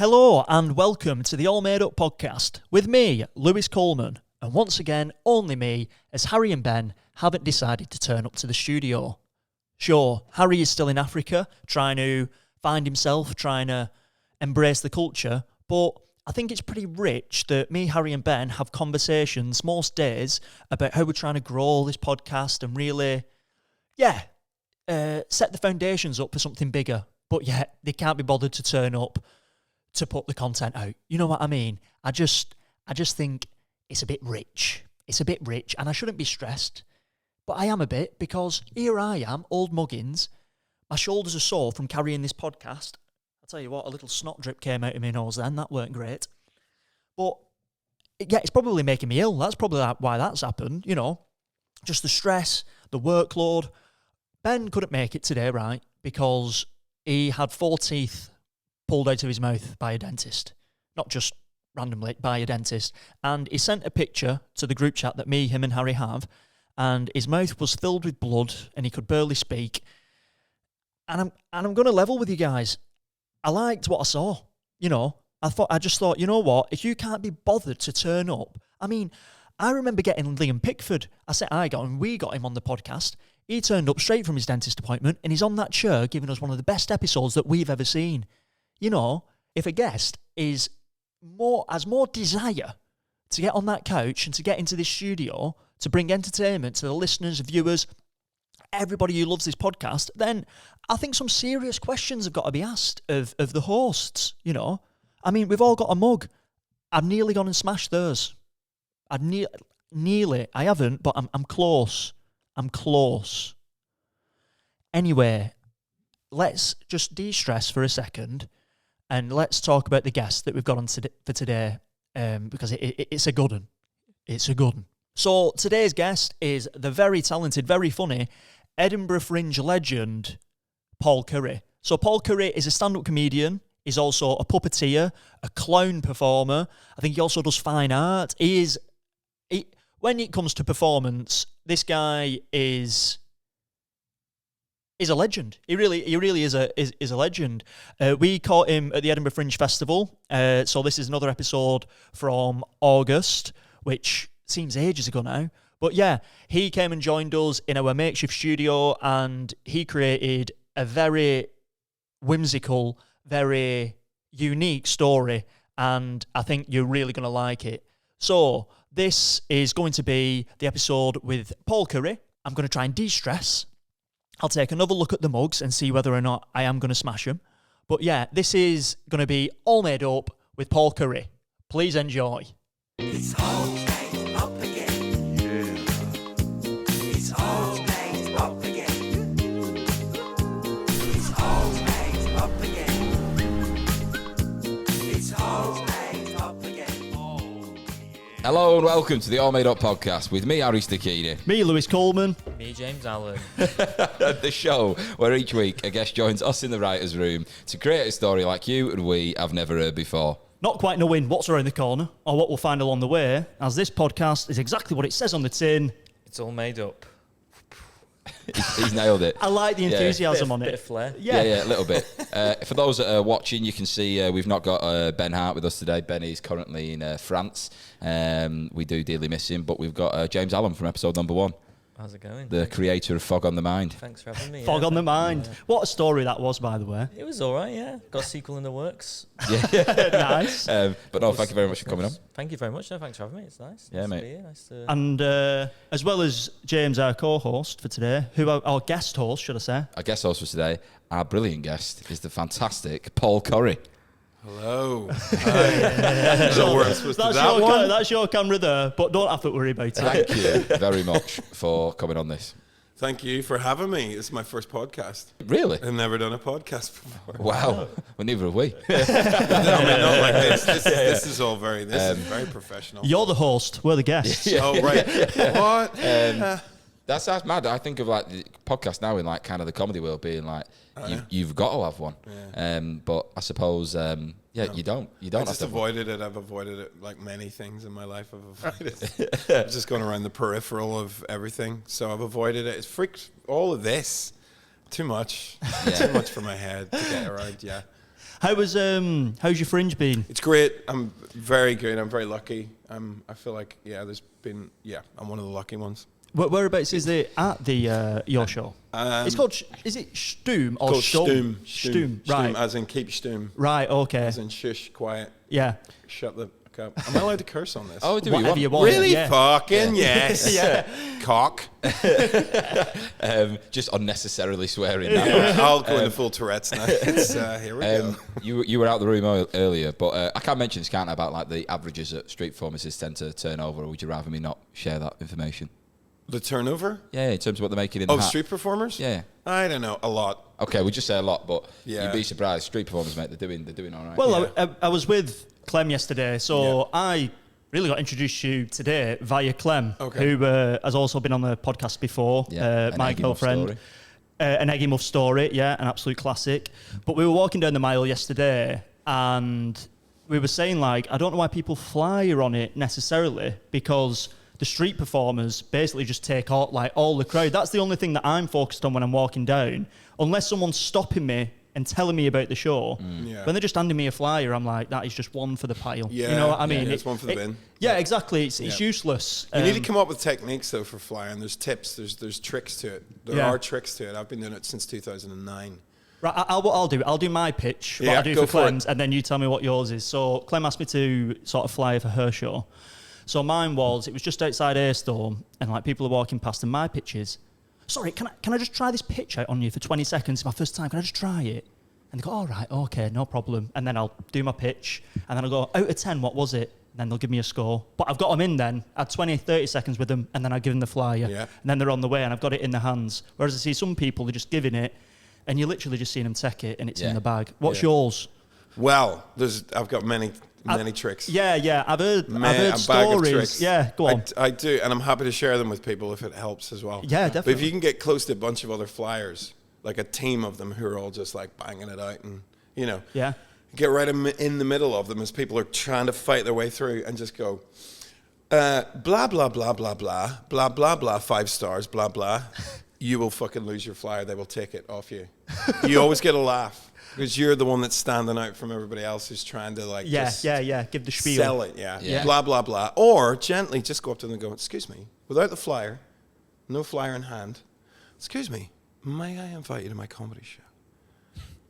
Hello and welcome to the AllMadeUp podcast with me, Lewis Coleman, and once again, only me, as Harry and Ben haven't decided to turn up to the studio. Sure, Harry is still in Africa, trying to find himself, trying to embrace the culture, but I think it's pretty rich that me, Harry and Ben have conversations most days about how we're trying to grow this podcast and really, set the foundations up for something bigger. But yet, they can't be bothered to turn up to put the content out. You know what I mean? I just think it's a bit rich. It's a bit rich, and I shouldn't be stressed. But I am a bit, because here I am, old muggins. My shoulders are sore from carrying this podcast. I'll tell you what, a little snot drip came out of my nose then. That weren't great. But, yeah, it's probably making me ill. That's probably why that's happened, you know. Just the stress, the workload. Ben couldn't make it today, right? Because he had 4 teeth pulled out of his mouth by a dentist. Not just randomly, by a dentist. And he sent a picture to the group chat that me, him and Harry have, and his mouth was filled with blood and he could barely speak. And I'm going to level with you guys. I liked what I saw, you know. I just thought, you know what, if you can't be bothered to turn up, I mean, I remember getting Liam Pickford. We got him on the podcast. He turned up straight from his dentist appointment and he's on that chair giving us one of the best episodes that we've ever seen. You know, if a guest has more desire to get on that couch and to get into this studio to bring entertainment to the listeners, viewers, everybody who loves this podcast, then I think some serious questions have got to be asked of the hosts, you know. I mean, we've all got a mug. I've nearly gone and smashed theirs. I haven't, but I'm close. I'm close. Anyway, let's just de-stress for a second and let's talk about the guest that we've got on for today, because it's a good one. It's a good one. So today's guest is the very talented, very funny Edinburgh Fringe legend, Paul Currie. So Paul Currie is a stand-up comedian. He's also a puppeteer, a clown performer. I think he also does fine art. When it comes to performance, this guy is a legend. He really is a legend. We caught him at the Edinburgh Fringe Festival. So this is another episode from August, which seems ages ago now. But yeah, he came and joined us in our makeshift studio, and he created a very whimsical, very unique story, and I think you're really going to like it. So this is going to be the episode with Paul Currie. I'm going to try and de-stress. I'll take another look at the mugs and see whether or not I am going to smash them. But yeah, this is going to be All Made Up with Paul Currie. Please enjoy. It's all made up again. Yeah. It's all made up again. It's all made up again. It's all made up again. Oh, yeah. Hello and welcome to the All Made Up podcast with me, Harry Stakini. Me, Lewis Coleman. Me, James Allen. The show where each week a guest joins us in the writer's room to create a story like you and we have never heard before. Not quite knowing what's around the corner or what we'll find along the way, as this podcast is exactly what it says on the tin. It's all made up. He's nailed it. I like the enthusiasm on Bit it. of flair. Yeah, a little bit. For those that are watching, you can see we've not got Ben Hart with us today. Ben is currently in France. We do dearly miss him, but we've got James Allen from episode number 1. How's it going? The creator of Fog on the Mind. Thanks for having me. Fog on the Mind. What a story that was, by the way. It was all right, yeah. Got a sequel in the works. Yeah. Nice. But no, thank you very much for coming on. Thank you very much. No, thanks for having me. It's nice. Yeah, nice mate. To be here. Nice to... And as well as James, our co-host for today, our guest host, should I say? Our guest host for today, our brilliant guest, is the fantastic Paul Currie. Hello. Hi. So we're supposed to That's your camera there, but don't have to worry about it. Thank you very much for coming on this. Thank you for having me. This is my first podcast. Really? I've never done a podcast before. Wow. Well, neither have we. I mean, not like this. This is all very professional. You're the host, we're the guests. Oh, right. What? That's mad. I think of like the podcast now in like kind of the comedy world being like, you've got to have one. Yeah. But I suppose, you don't. You don't. I just have to avoided it. I've avoided it like many things in my life. I've avoided it. I'm just going around the peripheral of everything. So I've avoided it. It's freaked all of this. Too much. Too much for my head to get around. Yeah. How's your fringe been? It's great. I'm very good. I'm very lucky. I feel like, I'm one of the lucky ones. Whereabouts is it at the your show? It's called, is it Stoom or Called Stum? Stoom. Right. As in keep Stoom. Right, okay. As in shush, quiet. Yeah. Shut the fuck up. Am I allowed to curse on this? Oh, do Whatever we you want? want. really? Yeah. Fucking yes. Yeah. Cock. Just unnecessarily swearing now. I'll go into full Tourette's now. It's, here we go. You were out the room earlier, but I can't mention this, can't I, about like the averages that street performances tend to turn over, or would you rather me not share that information? The turnover? Yeah, in terms of what they're making in the hat. Street performers? Yeah. I don't know. A lot. Okay, we just say a lot, but Yeah. you'd be surprised. Street performers, mate, they're doing all right. Well, I was with Clem yesterday, so I really got introduced to you today via Clem, who has also been on the podcast before, An my Eggy Muff girlfriend. story. An Eggy Muff story, yeah, an absolute classic. But we were walking down the mile yesterday, and we were saying, like, I don't know why people flyer on it necessarily, because the street performers basically just take out, like, all the crowd. That's the only thing that I'm focused on when I'm walking down. Unless someone's stopping me and telling me about the show, Yeah. when they're just handing me a flyer, I'm like, that is just one for the pile. Yeah, You know what I mean? yeah, it's one for the bin. Yeah, exactly. It's Yeah. useless. You need to come up with techniques though for flying. There's tips. There's tricks to it. There Yeah. are tricks to it. I've been doing it since 2009. Right, what I'll do, I'll do my pitch, what Yeah, I do go for for it. Clem's, and then you tell me what yours is. So Clem asked me to sort of fly for her show. So mine was, it was just outside Airstorm, and like people are walking past, and my pitch is, sorry, can I just try this pitch out on you for 20 seconds? It's my first time, can I just try it? And they go, all right, okay, no problem. And then I'll do my pitch, and then I'll go, out of 10, what was it? And then they'll give me a score. But I've got them in then. I had 20, 30 seconds with them, and then I give them the flyer. Yeah. And then they're on the way, and I've got it in their hands. Whereas I see some people, they're just giving it, and you're literally just seeing them take it, and it's Yeah. in the bag. What's Yeah. yours? Well, I've got many tricks. Yeah, I've heard A bag of stories. tricks. Yeah, go on. I do, and I'm happy to share them with people if it helps as well. Yeah, But if definitely. you can get close to a bunch of other flyers, like a team of them who are all just like banging it out, and Yeah. get right in the middle of them as people are trying to fight their way through, and just go, blah blah blah blah blah blah blah blah 5 stars blah blah. You will fucking lose your flyer. They will take it off you. You always get a laugh because you're the one that's standing out from everybody else who's trying to like Yeah, just yeah. Give the spiel. sell it. Yeah. Yeah. Blah blah blah. Or gently just go up to them and go, excuse me, without the flyer, no flyer in hand. Excuse me, may I invite you to my comedy show?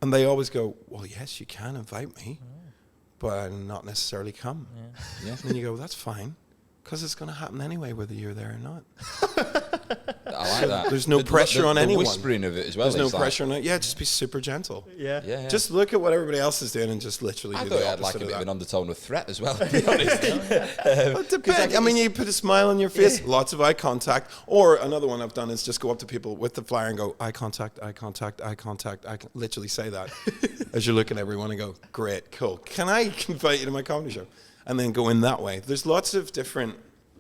And they always go, well, yes, you can invite me, but I'll not necessarily come. Yeah. And then you go, that's fine, because it's going to happen anyway, whether you're there or not. I like that. There's no pressure on anyone. The whispering of it as well. There's no it's like- pressure on it. Yeah, just be super gentle. Yeah. Yeah. Just look at what everybody else is doing and just literally I do thought the it had like opposite a bit of of an that. undertone of threat as well, to be honest. It depends. I mean, you put a smile on your face, lots of eye contact. Or another one I've done is just go up to people with the flyer and go, eye contact, eye contact, eye contact. I can literally say that as you look at everyone and go, great, cool. Can I invite you to my comedy show? And then go in that way. There's lots of different...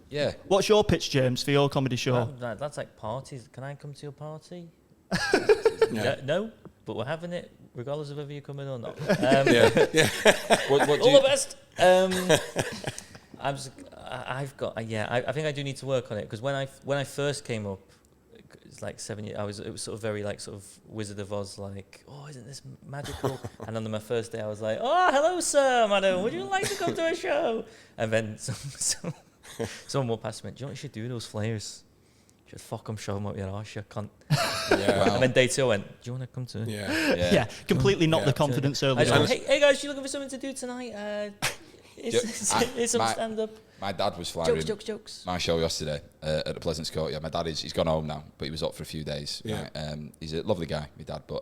Yeah. What's your pitch, James, for your comedy show? That's like parties. Can I come to your party? Yeah. No, but we're having it regardless of whether you're coming or not. Yeah. What do All you, the best. I've got. I think I do need to work on it because when I first came up, it's like 7 years. It was sort of very like sort of Wizard of Oz, like, oh, isn't this magical? And on my first day, I was like, oh, hello, sir, madam. Would you like to come to a show? And then someone walked past me. Do you know what you should do? Those flyers. You should fuck them, show them up your arse, you cunt. Yeah. And then day 2 I went, do you want to come to it? Yeah. Yeah, completely not Yeah. the confidence early I just on. went, hey guys, you looking for something to do tonight? It's some my- stand-up. my dad was flying Jokes. my show yesterday at the Pleasance Court. Yeah, my dad he's gone home now, but he was up for a few days. Yeah. Right? He's a lovely guy, my dad, but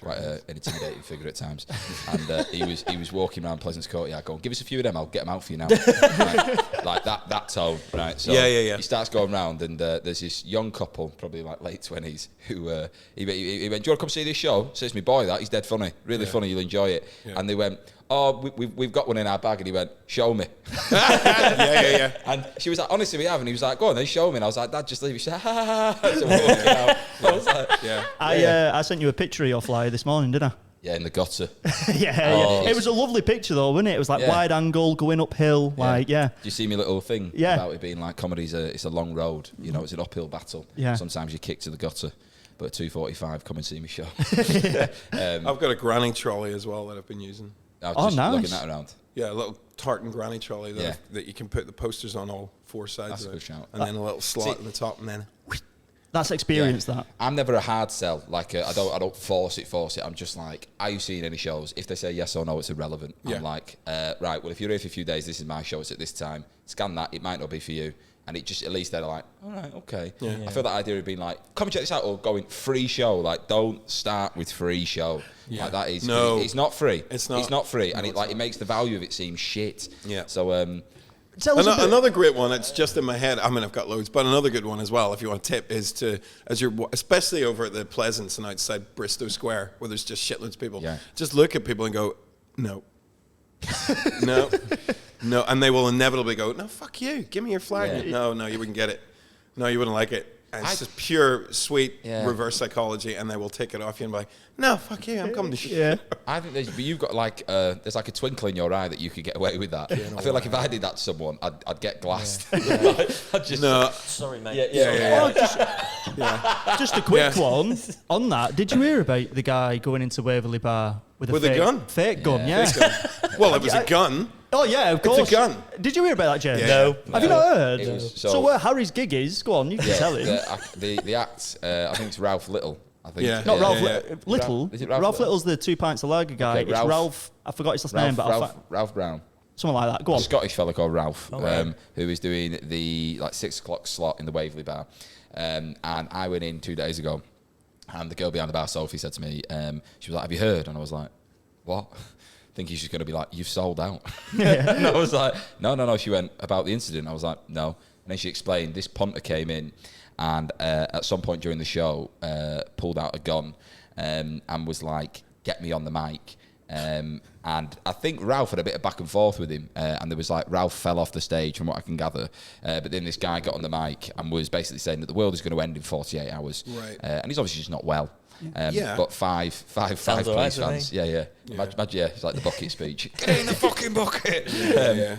quite an intimidating figure at times. And he was walking around Pleasance Court. Yeah, going, give us a few of them, I'll get them out for you now. Right? Like that tone, right? So Yeah. he starts going round, and there's this young couple, probably like late 20s, who he went, do you want to come see this show? Says my boy, that he's dead funny, really funny, you'll enjoy it. Yeah. And they went, oh, we've got one in our bag, and he went, show me. Yeah. And she was like, honestly, we have. And he was like, go on, then show me. And I was like, Dad, just leave it. She said, ha, ha, ha. So we're walking out. I was like, Yeah. I sent you a picture of your flyer this morning, didn't I? yeah, in the gutter. Yeah. It was a lovely picture though, wasn't it? It was like Yeah. wide angle, going uphill, like, yeah. Do you see my little thing Yeah. about it being like comedy's it's a long road? You know, it's an uphill battle. Yeah. Sometimes you kick to the gutter. but at 2:45, come and see me show. I've got a granny trolley as well that I've been using. I was just nice. looking that around. Yeah, a little tartan granny trolley that, Yeah. that you can put the posters on all four sides That's a of good it. shout. And then a little slot See- in the top, and then That's experience. That. I'm never a hard sell. Like I don't force it. I'm just like, are you seeing any shows? If they say yes or no, it's irrelevant. Yeah. I'm like, right. Well, if you're here for a few days, this is my show. It's at this time. Scan that. It might not be for you. And it just, at least they're like, all right, okay. Yeah. I feel that idea of being like, come and check this out, or going free show. Like, don't start with free show. Yeah. Like that is, No. it's not free. It's not. It's not free, and No, it makes the value of it seem shit. Yeah. So Tell us a bit. another great one. It's just in my head. I mean, I've got loads, but another good one as well. If you want a tip, is to as you're especially over at the Pleasance and outside Bristow Square, where there's just shitloads of people. Yeah. Just look at people and go, no, no, no, and they will inevitably go, no, fuck you, give me your flag. Yeah. No, you wouldn't get it. No, you wouldn't like it. And it's just pure, sweet Yeah. reverse psychology, and they will take it off you and be like, no, fuck you, I'm coming to shit. Yeah. I think but you've got like there's like a twinkle in your eye that you could get away with that. I feel like if I did that to someone, I'd get glassed. I'd just No, Sorry, mate. Just a quick one on that. Did you hear about the guy going into Waverley Bar with a With a fake, gun? Fake gun, yeah. well, it was a gun. Oh yeah, of It's a course. gun. Did you hear about that, James? Yeah. No. Have you not heard? It was- so so- where Harry's gig is? Go on, you can tell him. the act. I think it's Ralph Little. I think. Yeah. Not Ralph yeah. Little. Is it Ralph, Ralph Little's the 2 pints of lager guy. Okay, it's Ralph- Ralph. I forgot his last name, but Ralph Brown. something like that. Go A on. Scottish fella called Ralph, right. who is doing the 6 o'clock slot in the Waverley Bar, and I went in 2 days ago, and the girl behind the bar, Sophie, said to me, she was like, "Have you heard?" And I was like, "What?" Thinking she's going to be like, "You've sold out." And I was like, no. She went, "About the incident." I was like, "No." And then she explained, this punter came in and at some point during the show pulled out a gun and was like, "Get me on the mic." And I think Ralph had a bit of back and forth with him, and there was like, Ralph fell off the stage from what I can gather, but then this guy got on the mic and was basically saying that the world is going to end in 48 hours. Right. And he's obviously just not well. Yeah. But five Sounds police all right to fans. me. Yeah. Imagine, it's like the bucket speech. Get in the fucking bucket.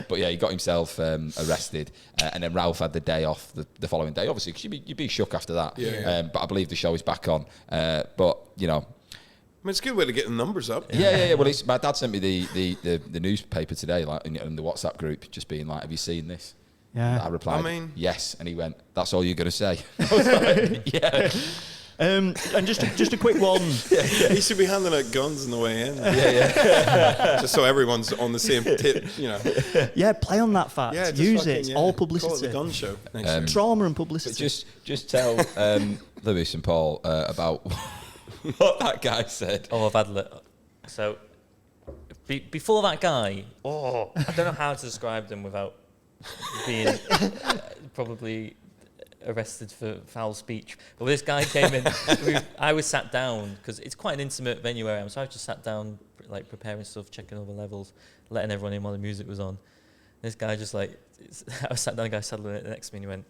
But yeah, he got himself arrested, and then Ralph had the day off the following day. Obviously, because you'd be shook after that. Yeah. But I believe the show is back on. But you know. I mean, it's a good way to get the numbers up. Yeah. Well, my dad sent me the newspaper today, like in the WhatsApp group, just being like, "Have you seen this?" Yeah. I replied, I mean- "Yes," and he went, "That's all you're gonna say." I was like, "Yeah." And just a quick one. He should be handing out guns on the way in. Just so everyone's on the same tip, you know. Yeah, play on that fact. Yeah, just Use fucking, it. It's yeah. all Call it publicity. the gun show next year. Trauma and But publicity. just tell Lewis and Paul about what that guy said. Oh, I've had so before that guy. Oh, I don't know how to describe them without being probably arrested for foul speech. But this guy came in. I was sat down because it's quite an intimate venue where I am. So I just sat down, like preparing stuff, checking all the levels, letting everyone in while the music was on. This guy just like, I was sat down. The guy sat next to me and he went,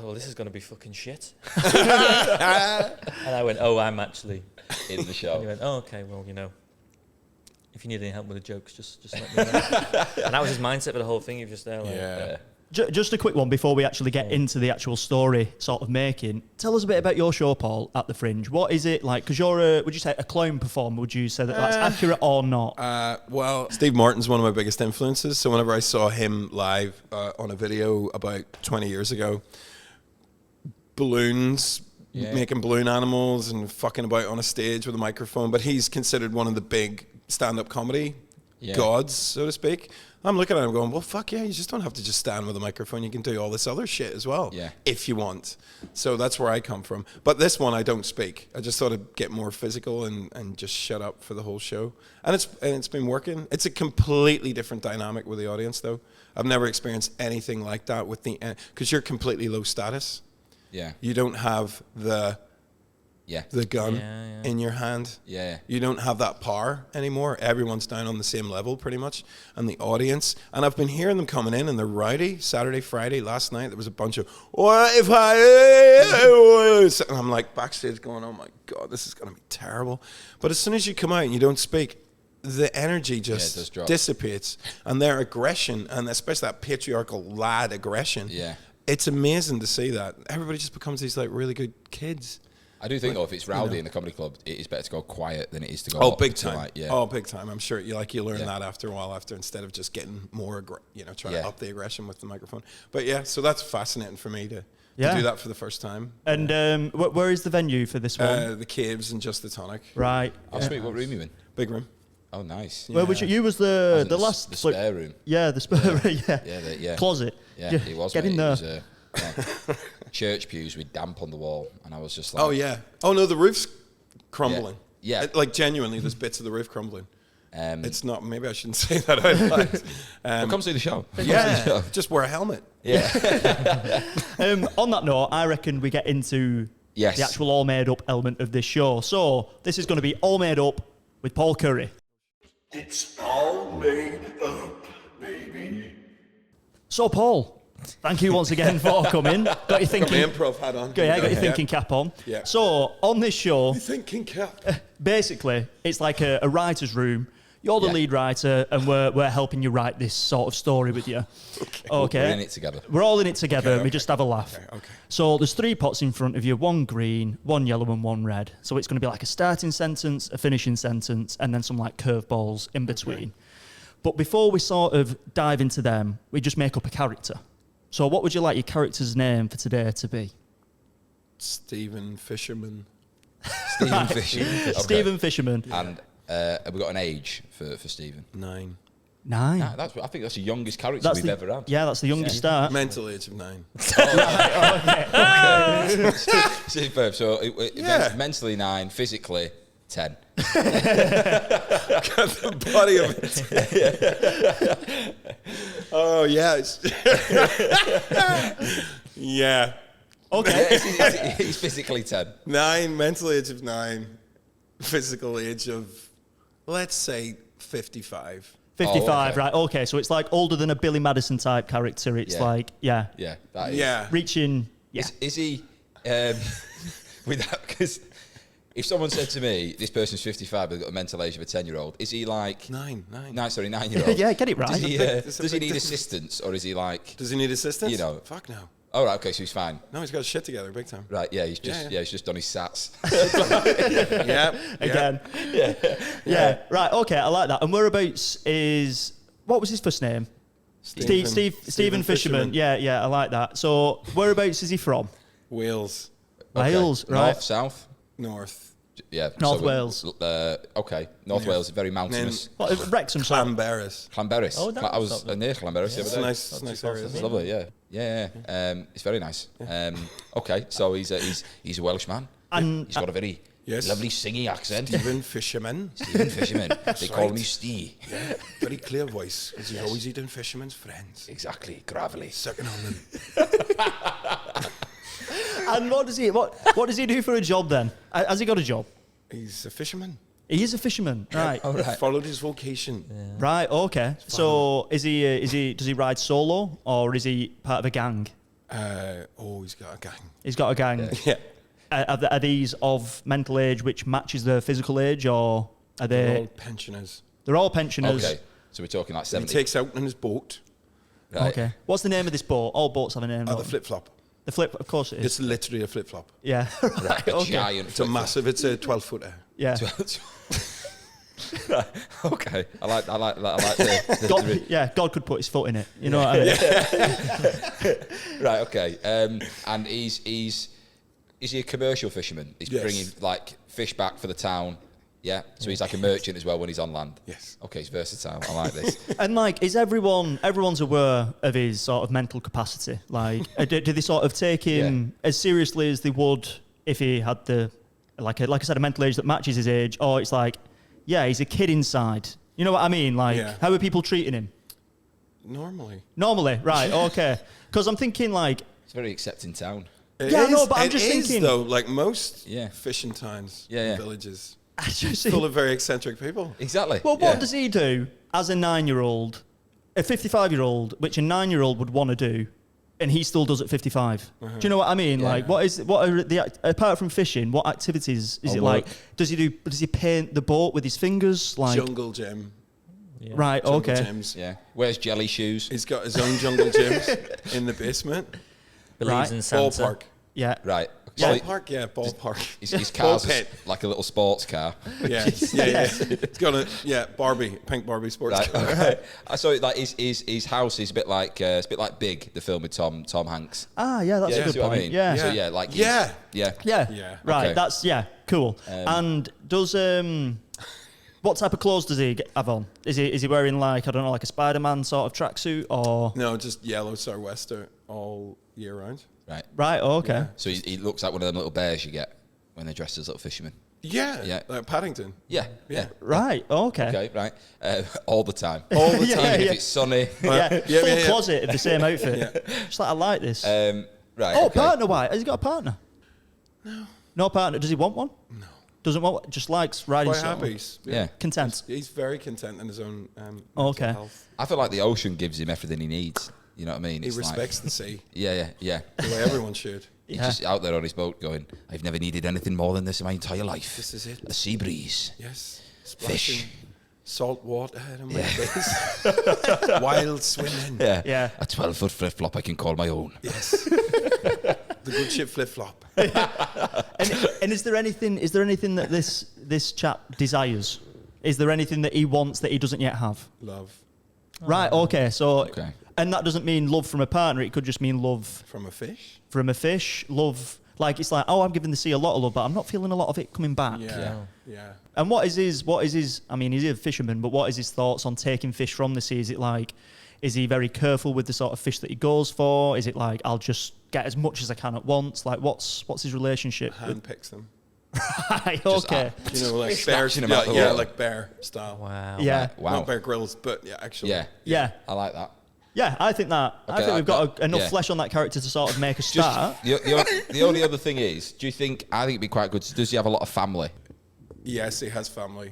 "Well, this is going to be fucking shit." And I went, "Oh, I'm actually In the And he show. went, "Oh, okay, well, you know, if you need any help with the jokes, just let me know." And that was his mindset for the whole thing. He was just there, like, Yeah. Just a quick one before we actually get into the actual story sort of making. Tell us a bit about your show, Paul, at the Fringe. What is it like? Because you're would you say a clown performer? Would you say that that's accurate or not? Well, Steve Martin's one of my biggest influences. So whenever I saw him live on a video about 20 years ago, balloons, making balloon animals and fucking about on a stage with a microphone. But he's considered one of the big stand-up comedy gods, so to speak. I'm looking at him going, well, fuck yeah, you just don't have to just stand with a microphone. You can do all this other shit as well, if you want. So that's where I come from. But this one, I don't speak. I just thought I'd get more physical and just shut up for the whole show. And it's been working. It's a completely different dynamic with the audience, though. I've never experienced anything like that with because you're completely low status. Yeah. You don't have the gun Yeah. in your hand. Yeah. You don't have that power anymore. Everyone's down on the same level pretty much. And the audience, and I've been hearing them coming in and they're rowdy. Saturday, Friday, last night, there was a bunch of, what if I, and I'm like backstage going, oh my God, this is going to be terrible. But as soon as you come out and you don't speak, the energy just dissipates. And their aggression, and especially that patriarchal lad aggression, it's amazing to see that. Everybody just becomes these like really good kids. I do think though, if it's rowdy in the comedy club, it is better to go quiet than it is to go. Oh, up big to, time. like, yeah. Oh, big time. I'm sure you learn Yeah. that after a while, instead of just getting more, trying Yeah. to up the aggression with the microphone. But yeah, so that's fascinating for me to Yeah. do that for the first time. And where is the venue for this one? The Caves and Just the Tonic. Right. Oh, sweet. What room you in? Big room. Oh, nice. Where was you? You was I the was in last the spare room. Yeah, the spare. Yeah. Yeah, Closet. Yeah, it was. Get mate. in It there. was, church pews with damp on the wall, and I was just like, Oh yeah. Oh no, the roof's crumbling. Yeah. Like genuinely, there's bits of the roof crumbling. Um, It's not. Maybe I shouldn't say that out loud. well, come see the show. Come see the Yeah. show. Just wear a helmet. Yeah. On that note, I reckon we get into Yes. the actual all made up element of this show. So this is going to be all made up with Paul Currie. It's all made up, baby. So Paul, thank you once again for coming. Got your Got my thinking. improv hat on. Got your thinking cap on. Yeah. So on this show, Thinking cap. basically, it's like a writer's room. You're the Yeah. lead writer, and we're helping you write this sort of story with you. Okay. We're in it together. We're all in it together, and we okay. just have a laugh. Okay. So there's 3 pots in front of you, 1 green, 1 yellow, and 1 red. So it's going to be like a starting sentence, a finishing sentence, and then some like curveballs in between. But before we sort of dive into them, we just make up a character. So what would you like your character's name for today to be? Stephen Fisherman. Stephen Fisher. Okay. Stephen Fisherman. And have we got an age for Stephen? 9. 9. Nah, I think that's the youngest character That's we've the, ever had. Yeah, that's the youngest start. Mental age of 9. Superb. So Yeah. mentally 9, physically 10. Got the body of it. Oh yes. Yeah. Okay. He's physically 10. 9. Mental age of 9. Physical age of, let's say, 55. 55, Oh, okay. right. Okay, so it's like older than a Billy Madison type character. It's Yeah. like, yeah, Yeah. That is. Yeah. reaching, yeah. Is he, with that, because if someone said to me, this person's 55 but got a mental age of a 10-year-old, is he like, 9. 9-year-old? Yeah, get it right. Does he, It's a does he big need difference. assistance, or is he like, Does he need assistance? You know. Fuck no. oh, right, okay, so he's fine. No, he's got his shit together, big time. Right, yeah, he's just, Yeah, yeah, yeah. he's just done his sats. Yeah. Again. Yeah. Right, okay, I like that. And whereabouts is, what was his first name? Stephen Fisherman. Yeah, I like that. So whereabouts is he from? Wales. Wales, Okay. right. North, south? North. Yeah. North so Wales. Okay, North Wales is very mountainous. What, Wrexham, sorry. Clanberris. Llanberis. Oh, that's I was not near Llanberis the It's other day. nice. It's nice area. It's isn't it? lovely, yeah. It's very nice. Okay, so he's a Welsh man. And- He's got a very Yes. lovely singing accent. Stephen Fisherman. Stephen Fisherman. They call right. me Steve. Yeah. Very clear voice, because he's always eating fisherman's friends. Exactly, gravelly. Sucking on them. And what does he do for a job then? Has he got a job? He's a fisherman. He is a fisherman, right? Followed his vocation. Right, okay. So is he does he ride solo or is he part of a gang? He's got a gang. He's got a gang. Yeah. Are these of mental age which matches their physical age, or are They're all they? pensioners. They're all pensioners. Okay, so we're talking like He 70. takes out on his boat. Right. Okay. What's the name of this boat? All boats have a name. Oh, don't the they? flip flop. The flip, of course it is. It's literally a flip flop. Yeah. right. A Okay. giant. It's a massive. It's a 12-footer. Yeah. Okay, I like the God, yeah. God could put his foot in it. You know what I mean? right. Okay, and is he a commercial fisherman? He's Yes. bringing like fish back for the town. Yeah, so he's like a merchant as well when he's on land. Yes. Okay, he's versatile. I like this. And like, is everyone's aware of his sort of mental capacity? Like, do they sort of take him as seriously as they would if he had like I said, a mental age that matches his age, or it's like, yeah, he's a kid inside. You know what I mean? Like, Yeah. how are people treating him? Normally. Normally, right? Okay. Because I'm thinking like, It's a very accepting town. Yeah, no, but I'm just it is, thinking- though, like most Yeah. fishing towns, Yeah. villages, I just full of very eccentric people. Exactly. well, what yeah. does he do as a 9-year-old, a 55-year-old, which a 9-year-old would want to do, and he still does at 55? Do you know what I mean? Yeah. Like, what are the apart from fishing? What activities is Or it work. like? Does he paint the boat with his fingers? Like, Jungle gym. Yeah. right? Jungle Okay. gyms. Yeah. Wears jelly shoes. He's got his own jungle gyms in the basement. believes in Santa. Ballpark. Yeah. Right. Yeah. So Ballpark, yeah, ballpark. his car's Ball pit. like a little sports car. Yeah. It's got a Barbie, pink Barbie sports Right. car. Okay. I saw it like his house is a bit like Big, the film with Tom Hanks. Ah, yeah, that's Yeah, a good see what I point. mean? Yeah. So yeah, like Yeah. yeah. Yeah. Yeah. Right. Okay. That's cool. And does what type of clothes does he have on? Is he wearing like, I don't know, like a Spider-Man sort of tracksuit or? No, just yellow sou'wester all year round. Right. Oh, okay. So he looks like one of them little bears you get when they're dressed as little fishermen. Yeah. Yeah. Like Paddington. Yeah. Yeah. Right. Oh, okay. Okay. Right. All the time. All the Yeah, time. Even yeah. if it's sunny. Yeah. Yeah, Full yeah, yeah. closet of the same outfit. Just like, I like this. Right. Oh, okay. partner white. Has he got a partner? No. No partner. Does he want one? No. Doesn't want. Just likes riding. Quite solo. happy. Yeah. Content. He's very content in his own Okay. mental health. I feel like the ocean gives him everything he needs. You know what I mean? He It's like- respects the sea Yeah. the way everyone should. He's Yeah. just out there on his boat going, I've never needed anything more than this in my entire life. This is it. A sea breeze. Yes. Fish. Splashing salt water in my face. Wild swimming. Yeah. Yeah. A 12-foot flip-flop I can call my own. Yes. The good ship flip flop. And is there anything that this chap desires? Is there anything that he wants that he doesn't yet have? Love Right. Okay. So. Okay. And that doesn't mean love from a partner. It could just mean love from a fish. from a fish. Love. Like it's like, oh, I'm giving the sea a lot of love, but I'm not feeling a lot of it coming back. Yeah. And what is his? I mean, he's a fisherman, but what is his thoughts on taking fish from the sea? Is it like, is he very careful with the sort of fish that he goes for? Is it like, I'll just get as much as I can at once? Like, what's his relationship? Hand picks them. Right, Just okay. You know, like Snatching bears. them out the Yeah, water. like bear style. Wow. Yeah. Wow. Not Bear Grylls, but yeah, actually. Yeah. Yeah. I like that. Yeah, I think that. I Okay, think we've got enough yeah. flesh on that character to sort of make a Just start. the only other thing is, do you think, I think it'd be quite good, does he have a lot of family? Yes, he has family,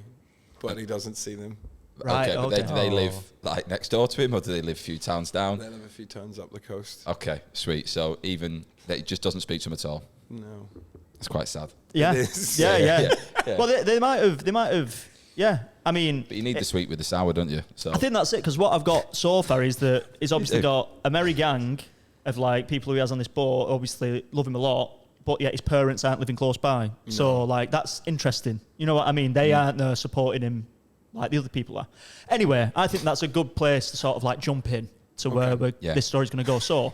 but he doesn't see them. Right, But okay. do they live like next door to him, or do they live a few towns down? They live a few towns up the coast. Okay, sweet. So even that he just doesn't speak to him at all. No. That's quite sad. Yeah. It is. Yeah, yeah. Yeah. Well, they might have. Yeah. I mean, But you need the sweet with the sour, don't you? So I think that's it, because what I've got so far is that he's obviously got a merry gang of like people who he has on this boat, obviously love him a lot, but yet his parents aren't living close by. So like that's interesting. You know what I mean? They aren't there supporting him like the other people are. Anyway, I think that's a good place to sort of like jump in to where Yeah. this story's going to go. So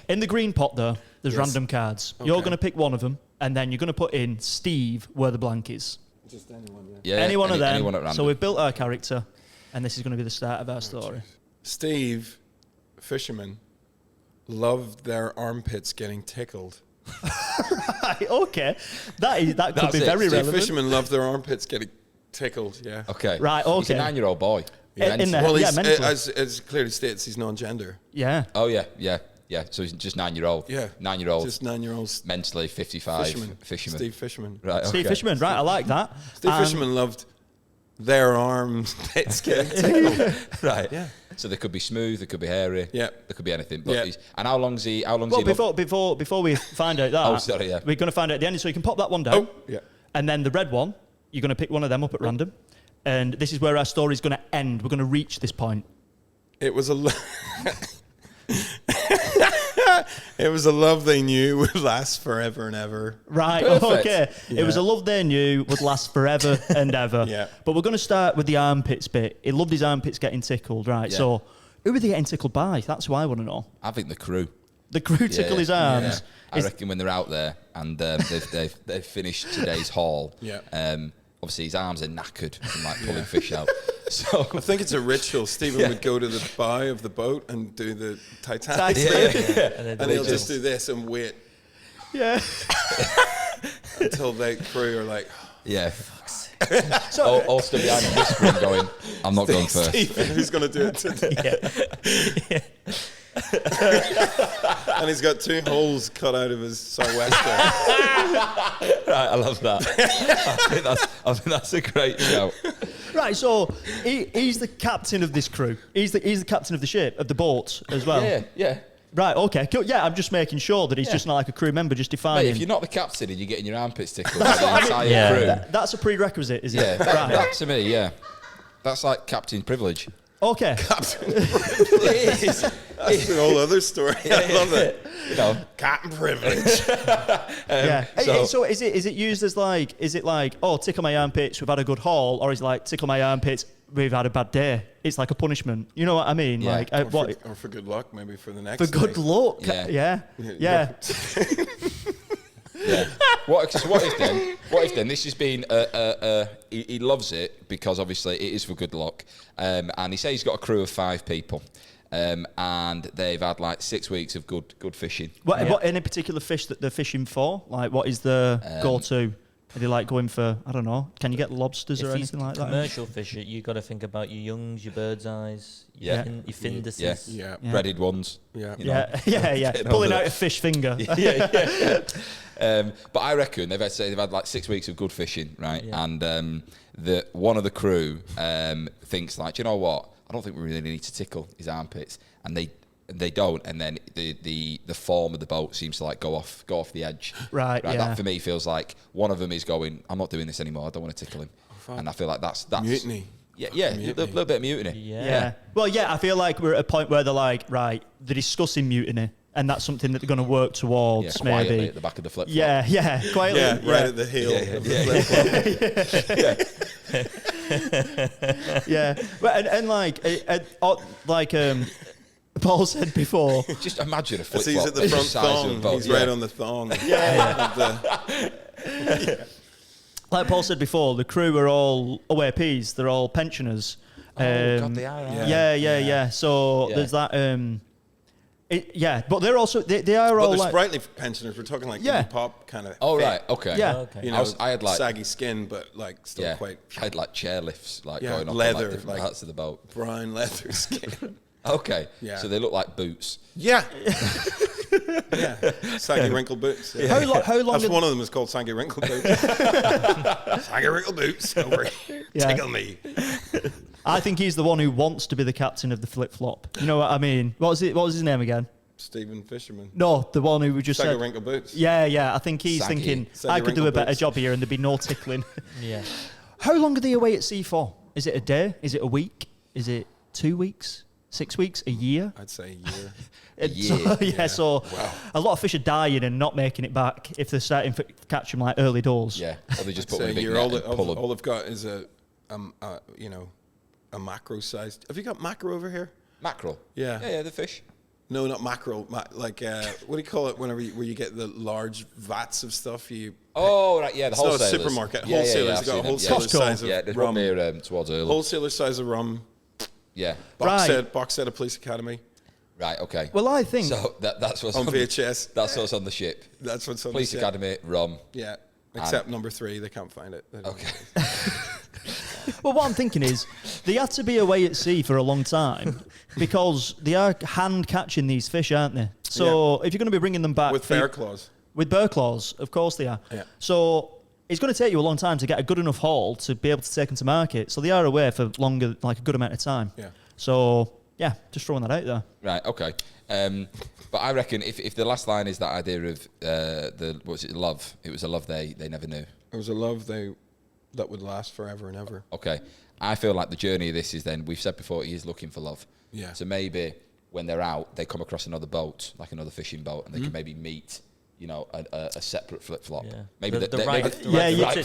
in the green pot though, there's Yes. random cards. You're Okay. going to pick one of them, and then you're going to put in Steve where the blank is. Just anyone, yeah. yeah, Any one of them. anyone at random. So we've built our character, and this is going to be the start of our story. Steve, fisherman, loved their armpits getting tickled. Okay, that could That's be it. very Steve relevant. Fishermen love their armpits getting tickled, yeah. Okay. Right, He's a okay. 9-year-old boy. In the- Well, yeah, he's, mentally. as clearly states, he's non-gender. Yeah. Oh, yeah. So he's just 9-year-old. Yeah. 9-year-old. Just 9-year-olds. Mentally 55. Fisherman. Steve Fisherman. Right, Steve okay. Fisherman, right? I like that. Steve Fisherman loved their arms pits getting tickled. Right. Yeah. So they could be smooth, they could be hairy. Yeah. There could be anything. But Yeah. and how long's he? Well, before we find out that, Oh, sorry, yeah. we're going to find out at the end. So you can pop that one down. Oh, yeah. And then the red one, you're going to pick one of them up at random. And this is where our story's going to end. We're going to reach this point. It was a it was a love they knew would last forever and ever. Right, Perfect. okay. Yeah. It was a love they knew would last forever and ever. Yeah. But we're going to start with the armpits bit. He loved his armpits getting tickled, right? Yeah. So who are they getting tickled by? That's who I want to know. I think the crew. The crew tickle his arms. I reckon when they're out there and they've finished today's haul. Yeah. Obviously his arms are knackered from like pulling fish out. So I think it's a ritual. Stephen would go to the bow of the boat and do the Titanic. Titanic. And he'll just do this and wait Yeah. until the crew are like, yeah. So, All stood behind him whispering, going, "I'm not going first." Stephen, who's going to do it today? And he's got 2 holes cut out of his sou'wester. Right, I love that. I think that's a great shout. right, so he's the captain of this crew. He's the captain of the ship, of the boat as well. Yeah. Right, okay. Cool. Yeah, I'm just making sure that he's just not like a crew member, just Mate, defining. if you're not the captain and you're getting your armpits tickled by the entire Yeah. crew, That's a prerequisite, is it? yeah, Right. that to me, yeah, that's like captain privilege. Okay. Captain Privilege. That's an whole other story. I love it. You know, Captain Privilege. Yeah. so- So is it used as like, is it like, oh, tickle my armpits, we've had a good haul, or is it like tickle my armpits, we've had a bad day? It's like a punishment. You know what I mean? Yeah. Like Or for good luck, maybe for the next for good day. luck. Yeah. Yeah. Yeah. What he's done? This has been he loves it because obviously it is for good luck. And he says he's got a crew of 5 people. And they've had like 6 weeks of good fishing. What any particular fish that they're fishing for? Like, what is the go-to? Are they like going for, I don't know, can you get lobsters or anything like that? Commercial fish, you got to think about your youngs, your bird's eyes, Yeah. your finduses. Yeah. Breaded ones. Yeah. You know. Yeah. Getting Pulling over out a fish finger. But I reckon they've had like 6 weeks of good fishing, right? Yeah. And one of the crew thinks like, do you know what? I don't think we really need to tickle his armpits, and they don't. And then the form of the boat seems to like go off the edge. Right. Yeah. That for me feels like one of them is going, I'm not doing this anymore. I don't want to tickle him. And I feel like that's Mutiny. Yeah, a little bit of mutiny. Yeah. Well, yeah, I feel like we're at a point where they're like, right, they're discussing mutiny, and that's something that they're going to work towards, Yeah, quietly maybe. at the back of the flip-flop. Yeah, quietly. Yeah, right at the heel. of the flip-flop. Yeah. But and like Paul said before. Just imagine a So flip-flop. he's at the front size of a thong. boat. He's right on the thong. Like Paul said before, the crew are all OAPs. They're all pensioners. God, they are. Yeah. So Yeah. there's that. But they're also they are But all they're like, sprightly pensioners. We're talking like Yeah. indie pop kind of. Oh, right. Okay. Yeah. Okay. You know, I had like saggy skin, but like still yeah, quite I had like chairlifts like Yeah, going on leather, like different like- parts of the boat. brown leather skin. Okay. Yeah. So they look like boots. Yeah. Yeah. Saggy wrinkle boots. Yeah. How long? That's are- one of them is called saggy wrinkle boots. Saggy wrinkle boots. Over here. Yeah. Tickle me. I think he's the one who wants to be the captain of the flip flop. You know what I mean? What was his name again? Stephen Fisherman. No, the one who just Saggy said. wrinkle boots. Yeah. I think he's Saggy. thinking Saggy I could do wrinkle a better boots. job here, and there'd be no tickling. Yeah. How long are they away at sea for? Is it a day? Is it a week? Is it 2 weeks? 6 weeks? A year? I'd say a year. So a lot of fish are dying and not making it back if they're starting to catch them like early doors. Yeah. Or they just put So them in a big you're net all, and pull them. all they've got is a macro sized. Have you got macro over here? Mackerel. Yeah. Yeah, the fish. No, not mackerel. What do you call it? Where you get the large vats of stuff. Oh, right. Yeah, the It's not a wholesalers. supermarket. Yeah, Wholesalers. I've They've got seen them, wholesaler Costco. size of Yeah, there's rum. one near towards Earl. Wholesaler size of rum. Yeah. Box set of Police Academy Right. Okay. Well, I think. So that's what's on VHS. That's what's on the ship. That's what's on Police the ship. Academy, rum. Yeah. Except number 3, they can't find it. They don't Okay. Well, what I'm thinking is they had to be away at sea for a long time because they are hand catching these fish, aren't they? So if you're going to be bringing them back With bear claws. with bear claws, of course they are. Yeah. So it's going to take you a long time to get a good enough haul to be able to take them to market. So they are away for longer, like a good amount of time. Yeah. So yeah, just throwing that out there. Right. Okay. But I reckon if the last line is that idea of love, it was a love they never knew. It was a love that would last forever and ever. Okay. I feel like the journey of this is then, we've said before, he is looking for love. Yeah. So maybe when they're out, they come across another boat, like another fishing boat, and they can maybe meet, a separate flip-flop. Yeah. Maybe The the right- maybe- the right- the right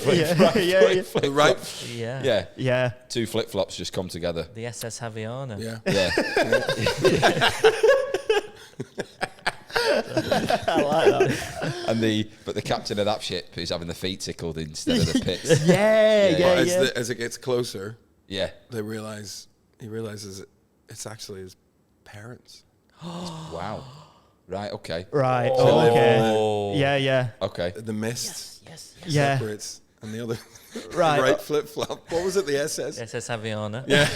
flip-flop. The right. Yeah. Yeah. Yeah. 2 flip-flops just come together. The SS Haviana. Yeah. Yeah. I like that. But the captain of that ship is having the feet tickled instead of the pits. Yeah. But as it gets closer, Yeah. he realizes it's actually his parents. Wow. Right. Okay. Right. So they okay. Oh. Yeah. Okay. The mist Yes. Yeah. separates, and the other Right. right flip flop. What was it? The SS. SS Haviana. Yeah.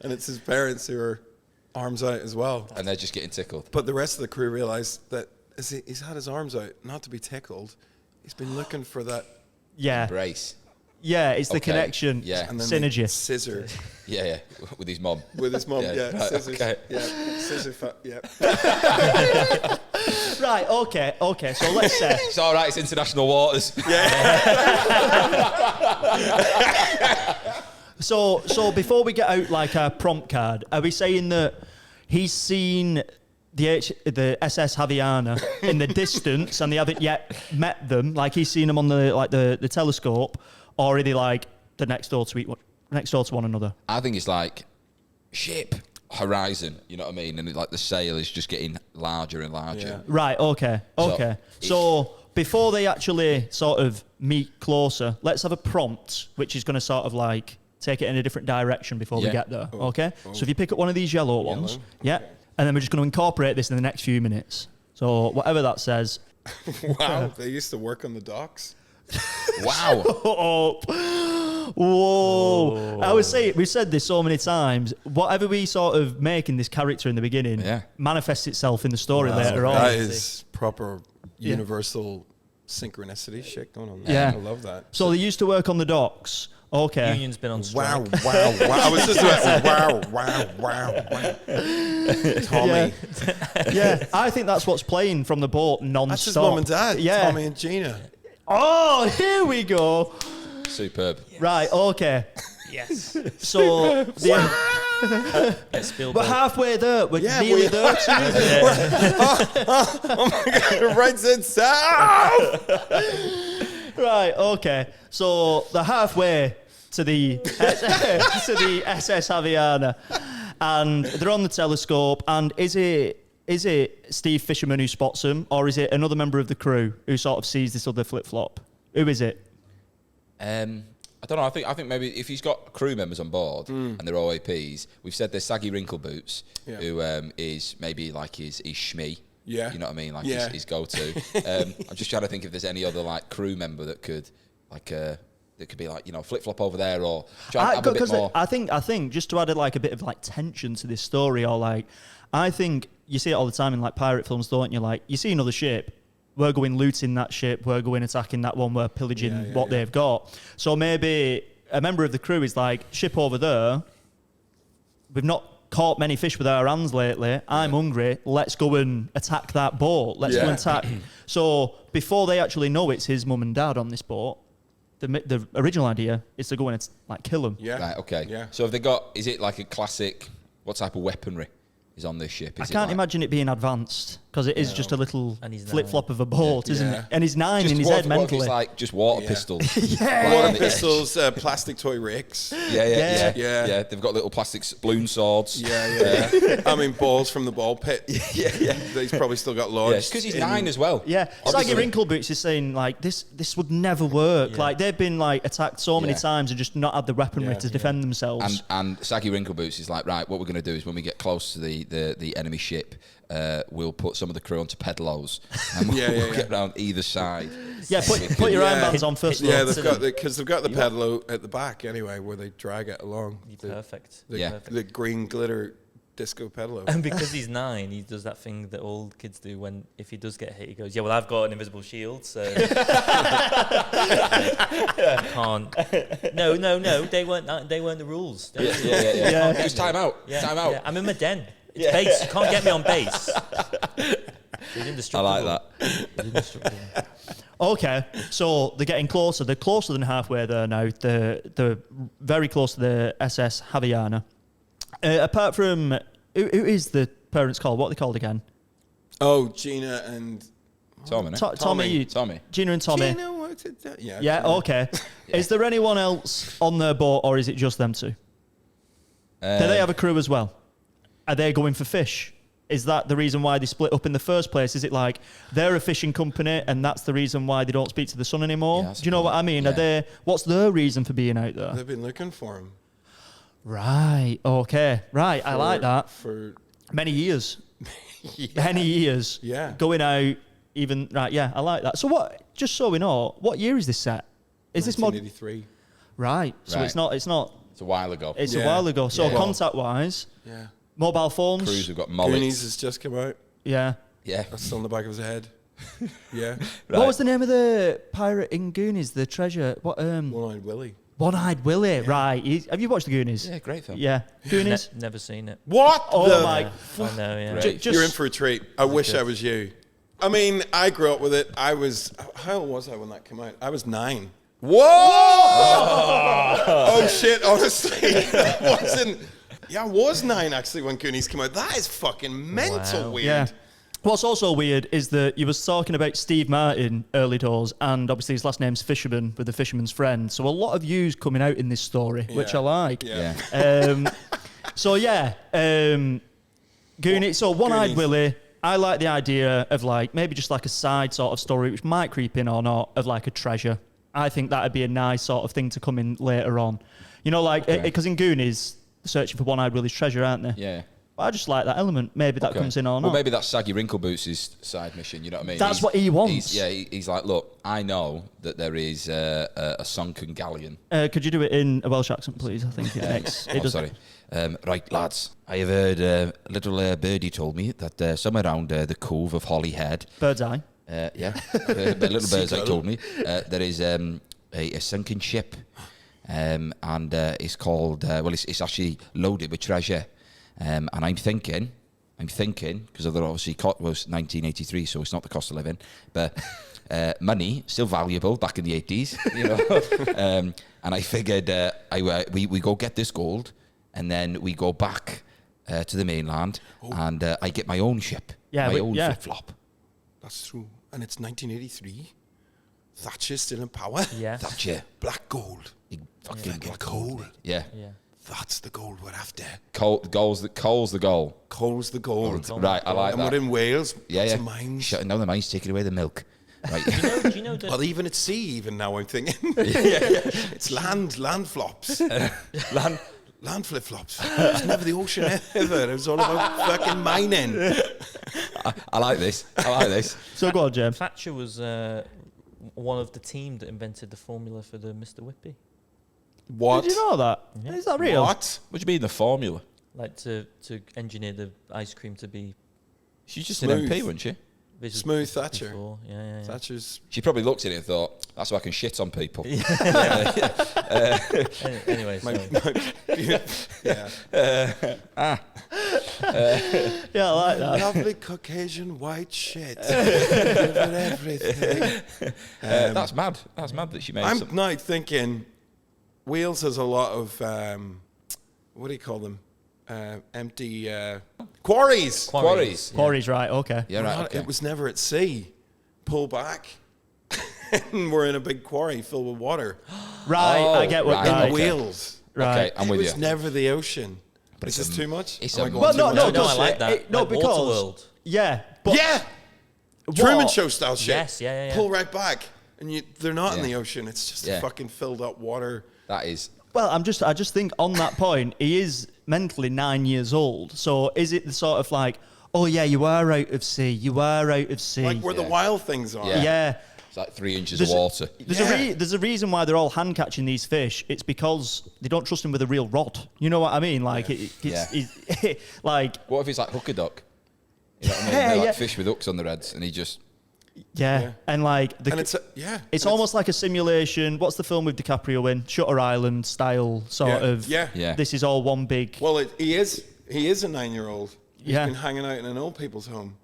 And it's his parents who are arms out as well. And they're just getting tickled. But the rest of the crew realize that as he's had his arms out, not to be tickled. He's been looking for that. Yeah. Brace. Yeah. It's the Okay. connection. Yeah. And then Synergy. they scissor Yeah. With his mom. with his mum. Yeah. Right, Scissors. okay. Yeah. Scissor. Yeah. Right. Okay. So let's say. It's all right. It's international waters. So before we get out like our prompt card, are we saying that he's seen the SS Haviana in the distance and they haven't yet met them? Like he's seen them on the telescope, or are they like the next door to one another? I think it's like ship horizon. You know what I mean? And like the sail is just getting larger and larger. Yeah. Right. Okay. So before they actually sort of meet closer, let's have a prompt, which is going to sort of like take it in a different direction before we get there. Okay. So if you pick up one of these yellow ones, yeah. And then we're just going to incorporate this in the next few minutes. So whatever that says. Wow, they used to work on the docks. Wow. Whoa. I would say, we've said this so many times, whatever we sort of make in this character in the beginning manifests itself in the story later on. That is proper universal synchronicity shit going on there. Yeah. I love that. So they used to work on the docks. Okay. Union's been on strike. Wow. I was just about, wow. Tommy. Yeah, I think that's what's playing from the boat non-stop. That's his mum and dad, Yeah. Tommy and Gina. Oh, here we go. Superb. Right, okay. Yes. So, Spielberg. we're halfway there. We're nearly there too. Oh my God, right side south. Right, okay. So, they're halfway to the SS Haviana. And they're on the telescope. And is it Steve Fisherman who spots them? Or is it another member of the crew who sort of sees this other flip-flop? Who is it? I don't know. I think maybe if he's got crew members on board and they're OAPs, we've said there's Saggy Wrinkleboots, who is maybe like his shmee. Yeah. You know what I mean? Like his go-to. I'm just trying to think if there's any other like crew member that could like that could be like, you know, flip-flop over there or try and have a bit more. I think just to add like a bit of like tension to this story, or like, I think you see it all the time in like pirate films, don't you? Like you see another ship, we're going looting that ship, we're going attacking that one, we're pillaging what they've got. So maybe a member of the crew is like, ship over there, we've not caught many fish with our hands lately, I'm hungry, let's go and attack that boat, let's go and attack. So before they actually know it's his mum and dad on this boat, the original idea is to go and like kill them. Yeah. Right, okay. Yeah. So have they got, is it like a classic, what type of weaponry is on this ship? I can't imagine it being advanced, because it is just a little flip-flop of a boat, isn't it? And he's 9 in his head mentally. It's like just water pistols. Water pistols, plastic toy ricks. Yeah. They've got little plastic balloon swords. Yeah. I mean, balls from the ball pit. Yeah. He's probably still got lodged. Because he's 9 as well. Yeah. Saggy Wrinkleboots is saying, like, this would never work. Yeah. Like, they've been, like, attacked so many times and just not had the weaponry to defend themselves. And Saggy Wrinkleboots is like, right, what we're going to do is when we get close to the enemy ship, we'll put some of the crew onto pedalos and we'll get around either side. Yeah, put your iron bands on first. Yeah, they've got the pedalo at the back anyway, where they drag it along. Perfect. The green glitter disco pedalo. And because he's 9, he does that thing that all kids do when, if he does get hit, he goes, yeah, well, I've got an invisible shield, so... I can't. No, they weren't the rules. Yeah. Just time out. Time out. Yeah. I'm in my den. It's base. You can't get me on base. I like that. Okay, so they're getting closer. They're closer than halfway there now. They're very close to the SS Haviana. Apart from, who is the parents called? What are they called again? Oh, Gina and... Tommy. Gina and Tommy. Gina worked at that. Yeah, okay. Is there anyone else on their boat, or is it just them two? Do they have a crew as well? Are they going for fish? Is that the reason why they split up in the first place? Is it like they're a fishing company and that's the reason why they don't speak to the son anymore? Yeah, do you know what I mean? Yeah. What's their reason for being out there? They've been looking for him. Right, okay. Right, I like that. For many years. Many years. Yeah. Going out, even, right, yeah, I like that. So what, just so we know, what year is this set? Is this mod? 1983. Right, so Right. it's not. It's a while ago. It's a while ago. So contact-wise, Yeah. mobile phones. Crews have got Goonies mullets. has just come out. Yeah. Yeah. That's still on the back of his head. Yeah. Right. What was the name of the pirate in Goonies? The treasure. What? One-eyed Willie. One-eyed Willie. Right. Have you watched the Goonies? Yeah, great film. Yeah. Goonies. Never seen it. What? Oh the- my. I know, yeah. Right. Just, You're in for a treat. I wish I was you. I mean, I grew up with it. How old was I when that came out? I was 9. Whoa! Oh shit! Honestly, that wasn't. Yeah, I was 9 actually when Goonies came out. That is fucking mental Wow. weird. Yeah. What's also weird is that you was talking about Steve Martin early doors, and obviously his last name's Fisherman with the Fisherman's Friend. So a lot of views coming out in this story, which I like. Yeah. So yeah, Goonies. So One-Eyed Goonies. Willie. I like the idea of like maybe just like a side sort of story, which might creep in or not, of like a treasure. I think that'd be a nice sort of thing to come in later on. You know, like because in Goonies, they're searching for One-Eyed Willie's treasure, aren't they? Yeah. I just like that element. Maybe that comes in or not. Well, maybe that's Saggy Wrinkleboots' side mission. You know what I mean? That's what he wants. He's like, look, I know that there is a sunken galleon. Could you do it in a Welsh accent, please? I think it makes. It does. Sorry. Right, lads. I have heard a little birdie told me that somewhere around the cove of Holyhead, Bird's eye. the little birds I told me, there is a sunken ship, and it's called. It's actually loaded with treasure. And I'm thinking, because obviously was 1983, so it's not the cost of living, but money still valuable back in the 80s, you know. And I figured we go get this gold, and then we go back to the mainland, and I get my own ship, my own flip flop. That's true. And it's 1983. Thatcher's still in power. Yeah. Thatcher, Black gold. fucking Fucking coal. yeah. Yeah. That's the gold we're after. Coal's the goal. Coal's the gold. Right, I like And that. we're in Wales. Yeah, lots yeah. of mines. Shutting down the mines, taking away the milk. Right. Do you know that? Well, even at sea, even now I'm thinking. It's land flops. Land flip flops. It's never the ocean ever. It was all about fucking mining. I like this. So go on, James. Thatcher was one of the team that invented the formula for the Mr. Whippy. What? Did you know that? Is that real? What? What do you mean the formula? Like to engineer the ice cream to be She's just Smooth. an MP, wasn't she? visual Smooth Thatcher. before. Yeah. Thatcher's. She probably looked at it and thought, that's why I can shit on people. Anyway, so Yeah. Yeah, I like that. Lovely Caucasian white shit. Give it everything. That's mad. That's mad that she made I'm some. now thinking Wales has a lot of, what do you call them? Empty quarries. Quarries. Quarry's right. Okay. Yeah, right, okay. It was never at sea. Pull back. And we're in a big quarry filled with water. Right. Oh, I get what. right. In Right. Okay. Wales. Right. Okay, I'm It with was you. never the ocean. But Is it's this a- too much? it's Am I a- going Well, too no, much? no, no, I because like that. No, Like because Waterworld. yeah, but Yeah. Truman What? Show style shit. Yes, yeah. Pull right back. And they're not in Yeah. the ocean. It's just Yeah. fucking filled up water. That is. Well, I just think on that point, he is mentally 9 years old. So is it the sort of like, oh yeah, you are out of sea, you are out of sea. Like where the Yeah. wild things are. Yeah. yeah. It's like 3 inches There's of water. There's a reason why they're all hand catching these fish. It's because they don't trust him with a real rod. You know what I mean? Like it's like What if it's like hook a duck? You know what I mean? Yeah, They're like yeah. fish with hooks on their heads, and he just. yeah, and like And it's it's almost like a simulation. What's the film with DiCaprio in? Shutter Island style sort Yeah, of. yeah. Yeah. This is all one big. Well, he is a 9-year-old. He's Yeah. been hanging out in an old people's home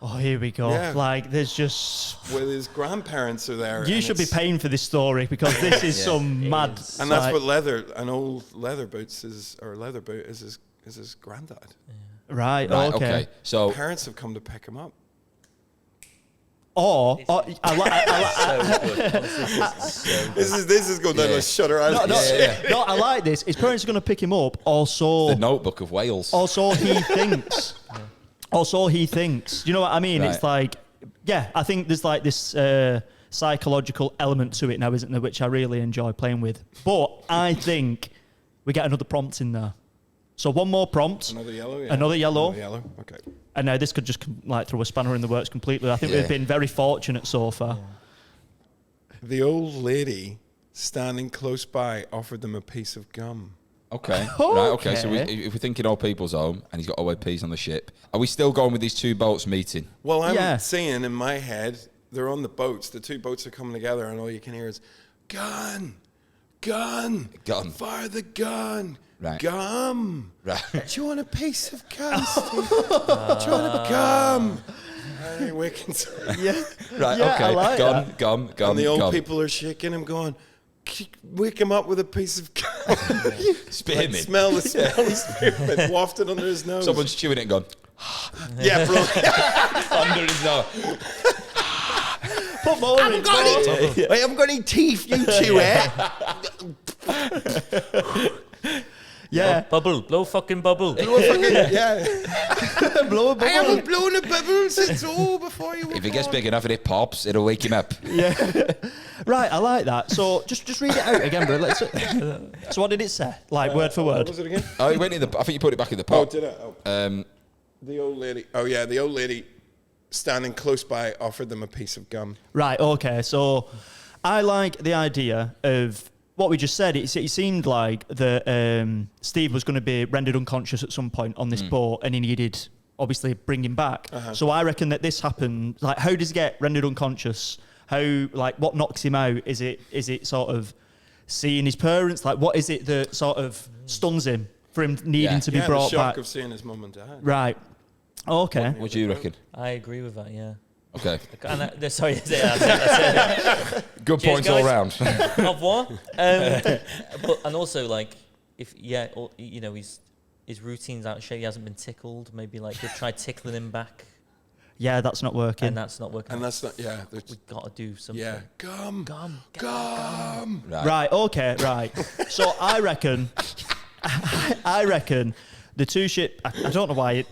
Oh, here we go. Yeah. Like there's just. where his grandparents are there. You and should be it's- paying for this story because this is Yeah. some mad. And that's like- what an old leather boot is his granddad. Right. Right. Okay. Okay. So Parents have come to pick him up. Or I like. So good. Honestly, this is so This is going down Yeah. a Shutter Island. No, I like this. His parents are going to pick him up. Also, the Notebook of Wales. Also, he thinks. Also, he thinks. Do you know what I mean? Right. It's like, yeah, I think there's like this psychological element to it now, isn't there? Which I really enjoy playing with. But I think we get another prompt in there. So one more prompt. Another yellow. Yeah. Another yellow. Another yellow. Okay. And now this could just like throw a spanner in the works completely. I think Yeah. we've been very fortunate so far. The old lady standing close by offered them a piece of gum. Okay. Right. Okay. So Okay. if we're thinking old people's home, and he's got OAPs on the ship, are we still going with these two boats meeting? Well, I'm Yeah. seeing in my head, they're on the boats. The two boats are coming together, and all you can hear is, gun, gun, Gun. fire the gun, Right. gum. Right. Do you want a piece of gum, Steve? Do you want a gum? And he wakens up. Yeah. Right. Yeah, okay. I like Gum. that. Gum. Gum. And the old gum. people are shaking him, going, wake him up with a piece of gum. Spearmint. Smell the spearmint wafted under his nose. Someone's chewing it and gone Yeah, bro. under his nose. Put more in. I haven't got any teeth, you chew it. Yeah. Bubble, blow fucking bubble. Blow a fucking, yeah. Blow a I haven't blown a bubble since before you were If it gets born. big enough and it pops, it'll wake him up. Yeah. Right, I like that. So just read it out again, bro. So what did it say? Like word for What word. was it again? Oh, it went in the. I think you put it back in the Oh, pot. did I? Oh. The old lady. Oh, yeah, the old lady standing close by offered them a piece of gum. Right, okay. So I like the idea of what we just said. It seemed like that Steve was going to be rendered unconscious at some point on this boat, and he needed, obviously, bringing back. So I reckon that this happened. Like, how does he get rendered unconscious? How, like, what knocks him out? Is it sort of seeing his parents? Like, what is it that sort of stuns him for him needing to be the brought shock back? of seeing his mum and dad. Right. Okay. What do you reckon? I agree with that, yeah. Okay. Sorry, that's it. Good Cheers, points all guys. round. Au revoir. But and also like if you know his routine's out of shape. He hasn't been tickled. Maybe like they've tried tickling him back, Yeah, that's not working. and that's not working. And that's not, yeah. We've got to do something. Yeah. Gum. Gum. Right. Right, okay, right. So I reckon the two ship, I don't know why,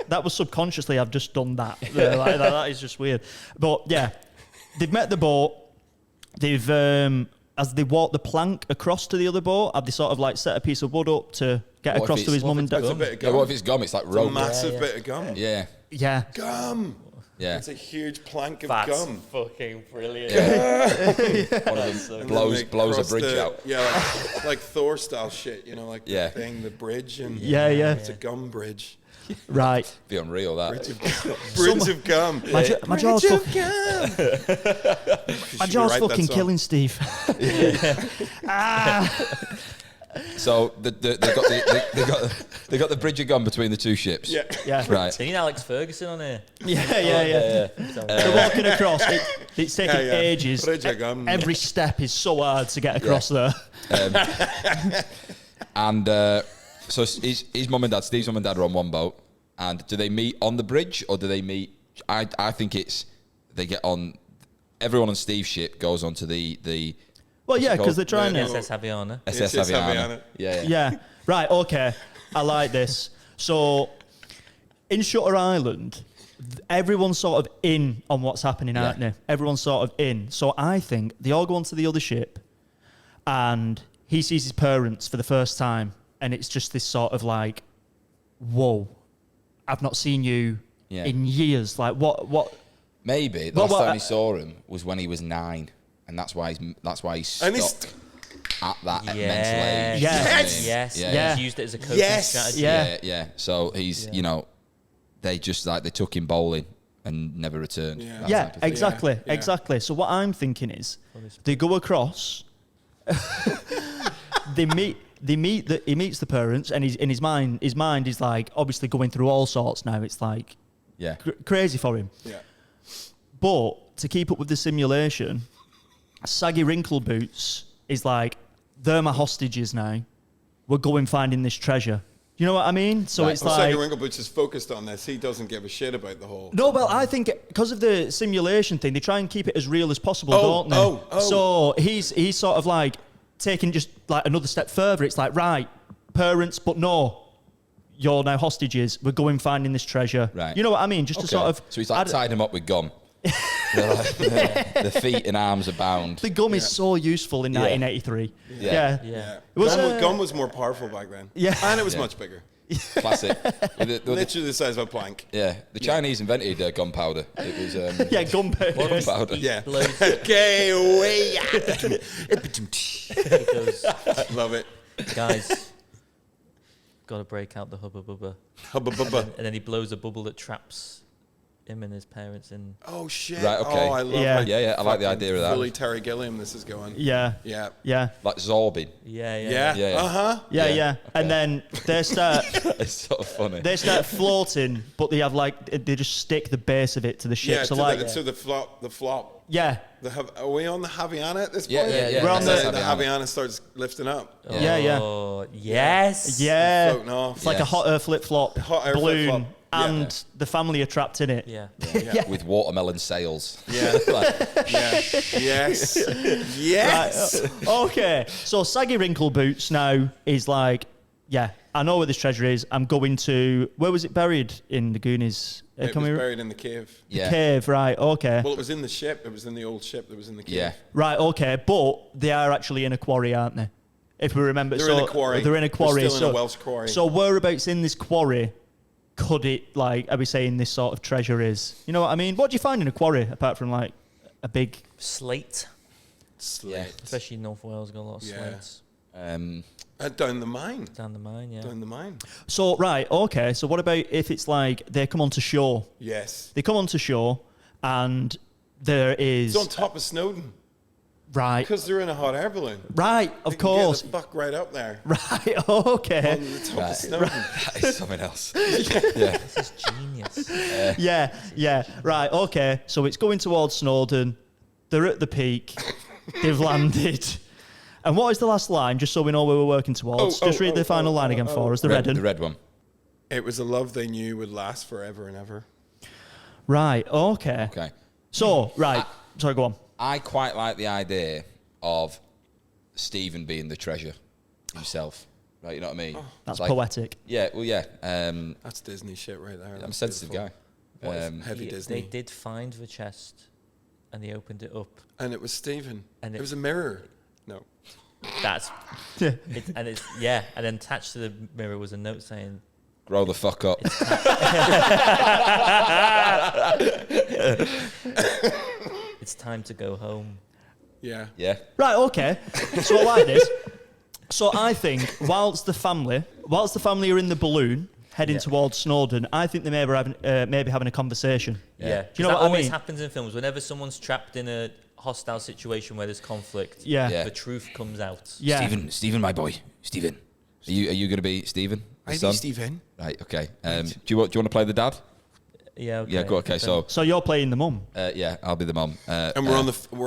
that was subconsciously, I've just done that. That is just weird. But yeah, they've met the boat, they've, as they walk the plank across to the other boat, have they sort of like set a piece of wood up to get What if across to it's- his mum and It's a dad? bit of Yeah, gum. what if it's gum? It's like It's a rope. massive bit of gum. Yeah. Yeah. Gum. Yeah. It's a huge plank of That's gum. fucking brilliant. One of them And then blows they blows a cross bridge the- out. Yeah, like Thor style shit, you know, like Yeah. the thing, the bridge, and Yeah, yeah. it's a gum bridge. Right. Be unreal that. Bridge of gum. My jaw's Bridge of fucking, gum. my jaw's fucking killing Steve. So they got the bridge of gum between the two ships. Yeah. Yeah. Right. Seen Alex Ferguson on here. Yeah. They're walking across. It's taking Yeah. ages. Bridge of gum. Every step is so hard to get across there. And so his mum and dad, Steve's mum and dad are on one boat. And do they meet on the bridge or do they meet? I think they get on. Everyone on Steve's ship goes onto the Well, yeah, it because they're called? trying to. SS Haviana. SS SS Haviana. Haviana. Yeah. Yeah. Right. Okay. I like this. So, in Shutter Island, everyone's sort of in on what's happening, aren't they? Everyone's sort of in. So I think they all go onto the other ship, and he sees his parents for the first time, and it's just this sort of like, whoa, I've not seen you in years. Like, what? Maybe the Well, last time he saw him was when he was 9, and that's why he's And he's stuck at that mental Yes. age. Yes. You know what I mean? Yes. Yeah. He's used it as a coping Yes. strategy. Yeah. Yeah. So he's they just like they took him bowling and never returned. Yeah. that Yeah, type of thing. exactly, Yeah. exactly. So what I'm thinking is, they go across, he meets the parents, and he's in his mind is like obviously going through all sorts now. It's like Yeah. crazy for him. Yeah. But to keep up with the simulation, Saggy Wrinkle Boots is like, they're my hostages now. We're going finding this treasure. You know what I mean? So Right. it's Well, like... Saggy Wrinkleboots is focused on this. He doesn't give a shit about the whole... No, well, I think because of the simulation thing, they try and keep it as real as possible, Oh, don't they? oh. So he's sort of like taking just like another step further. It's like, right, parents, but no, you're now hostages. We're going finding this treasure. Right. You know what I mean? Just to sort of... So he's like tied him up with gum. The feet and arms are bound. The gum is so useful in 1983. Yeah. Yeah. It was, Gum was more powerful back then. Yeah. And it was Yeah. much bigger. Classic. Literally the size of a plank. The Chinese invented gunpowder. It was yeah, gunpowder. gunpowder. Yeah. Blows. Okay, away. He goes, Love it. guys, got to break out the hubba bubba. Hubba bubba. And then he blows a bubble that traps him and his parents in. Oh shit! Right, okay. Oh, I love Yeah. it. Yeah, I like the idea of that. Fully Terry Gilliam. This is going. Yeah. Yeah. Yeah. Like Zorbin. Yeah. Yeah. Yeah. Uh-huh. Yeah, Yeah, yeah. And then they start It's sort of funny. they start floating, but they have they just stick the base of it to the ship. Yeah. so To the flop. yeah. Are we on the Haviana at this Yeah, point? yeah, yeah. We're on And the- the Haviana starts lifting up. Yeah, yeah. Oh, yes. Yeah. Floating off. It's like a Yes. hot air flip-flop Hot air balloon, flip-flop. Yeah. and the family are trapped in it. Yeah. Yeah. With watermelon sails. Yeah. Like, Yeah. Yes. Yes. Right. Okay. So Saggy Wrinkle Boots now is like, yeah, I know where this treasure is. I'm going to. Where was it buried in the Goonies? It Can was we- buried in the cave. yeah. Cave, right? Okay. Well, it was in the ship. It was in the old ship that was in the cave. Yeah. Right. Okay. But they are actually in a quarry, aren't they? If we remember, They're so in a quarry. They're in a quarry. They're still in so, a Welsh quarry. So whereabouts in this quarry could it, like, are we saying this sort of treasure is? You know what I mean? What do you find in a quarry apart from like a big? Slate. Yeah. Especially North Wales got a lot of Yeah. slates. Down the mine. Down the mine, yeah. Down the mine. So right. Okay. So what about if it's like they come onto shore? Yes. They come onto shore, and there is It's on top of Snowden right. because they're in a hot air balloon. Right. They Of can course. Get the fuck right up there. Right. Okay. On the top Right. of Snowden. That is something else. Yeah. This is genius. Yeah, yeah, right, okay. So it's going towards Snowden. They're at the peak. They've landed. And what is the last line, just so we know where we're working towards? Just read the final line again for us, the red The one. red one. It was a love they knew would last forever and ever. Right, okay. Okay. So, right, sorry, go on. I quite like the idea of Stephen being the treasure himself. Right, you know what I mean? That's Like- poetic. Yeah, well, yeah. That's Disney shit right there. I'm a That's sensitive beautiful. guy. Heavy They Disney. did find the chest, and they opened it up. And it was Stephen. And it it- was a mirror. No. That's and it's and then attached to the mirror was a note saying, Grow the fuck up. "It's time to go home." Yeah. Yeah. Right, okay. So I like this. So I think whilst the family are in the balloon heading Yeah. towards Snowden, I think they maybe having a conversation. Yeah, Do you know that what I always mean? happens in films. Whenever someone's trapped in a hostile situation where there's conflict, Yeah. Yeah. the truth comes out. Yeah. Stephen, my boy. Stephen. Are you going to be Stephen? the I'd son? be Stephen. Right, okay. Do you want to play the dad? Yeah. Okay. Yeah, go. Okay, so So you're playing the mum. yeah, I'll be the mum. And we're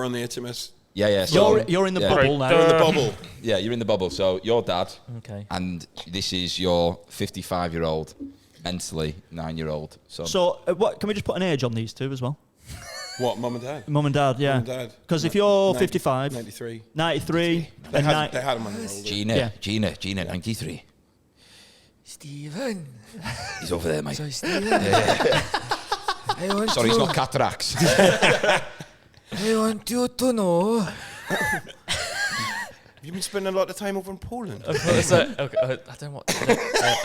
on the HMS. Yeah. So You're in the yeah. bubble now. We're in the bubble. Yeah, you're in the bubble. So your dad, Okay. and this is your 55-year-old, mentally 9-year-old son. So what? Can we just put an age on these two as well? What, mum and dad? Mum and dad, yeah. Mum and dad. Because if you're 90 55, 93. 93, They and had him on the roll. Gina, Yeah. Gina, 93. Stephen. He's over there, mate. Sorry, Stephen. I want Sorry, you, he's got cataracts. I want you to know. Have you been spending a lot of time over in Poland? So, okay, I don't know what.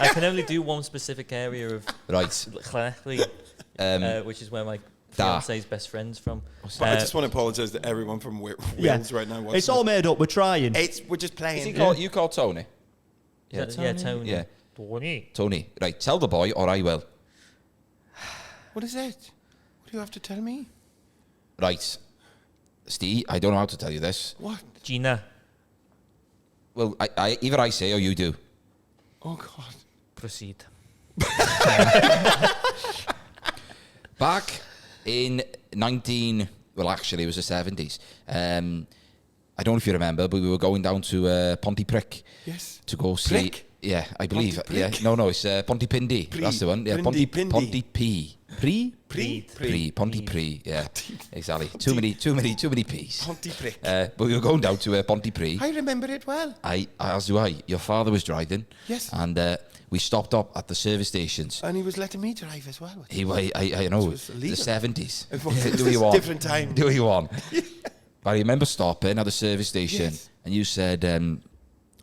I can only do one specific area of Right. Llanelli, which is where my fiance's best friend's from. But I just want to apologise to everyone from Wales yeah. right now. It's all made up. We're trying. We're just Is playing. he called, you called Tony? Yeah, Tony. Yeah. Tony. Tony. Right, tell the boy or I will. What is it? What do you have to tell me? Right. Steve, I don't know how to tell you this. What? Gina. Well, I either I say or you do. Oh, God. Proceed. Back in well, actually, it was the 70s. I don't know if you remember, but we were going down to Pontypridd Yes. to go see. Prick? Yeah, I believe. Yeah, Pontypridd? no, it's Pontypindy. That's the one. Yeah, Prindy, Pontypridd. Pontypridd. Yeah, exactly. Too many P's. Pontypridd. But we were going down to Pontypridd. I remember it well. As do I. Your father was driving. Yes. And we stopped up at the service stations. And he was letting me drive as well. I know. was The illegal. 70s. It was Do what you want. different time. Do what you want. But I remember stopping at the service station, Yes. and you said,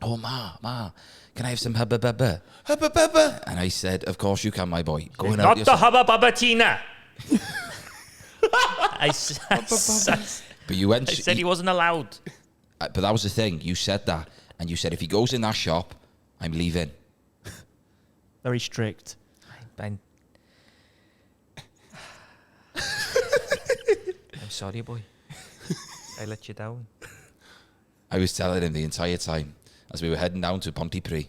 "Oh, ma, can I have some hubba bubba?" Hubba bubba. And I said, "Of course you can, my boy. Go and Not help the yourself." hubba bubba Tina. I But you went. said he wasn't allowed. But that was the thing. You said that, and you said if he goes in that shop, I'm leaving. Very strict. sorry, boy. I let you down. I was telling him the entire time as we were heading down to Pontypridd.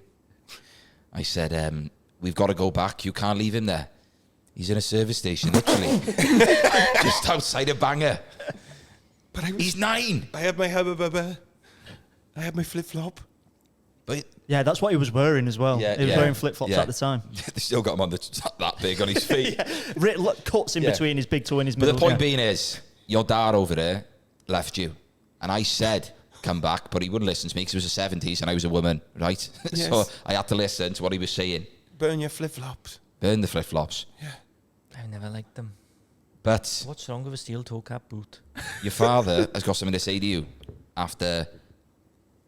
I said, we've got to go back. You can't leave him there. He's in a service station, literally. Just outside of Bangor. But He's 9. I had my hubba. I had my flip-flop. But Yeah, that's what he was wearing as well. Yeah, he was yeah, wearing flip-flops yeah. at the time. they still got him on that big on his feet. Cuts in Yeah. between his big toe and his But middle. the point being is, your dad over there left you. And I said, come back, but he wouldn't listen to me because it was the 70s and I was a woman, right? Yes. So I had to listen to what he was saying. Burn your flip-flops. Burn the flip-flops. I never liked them. But What's wrong with a steel toe cap boot? your father has got something to say to you after,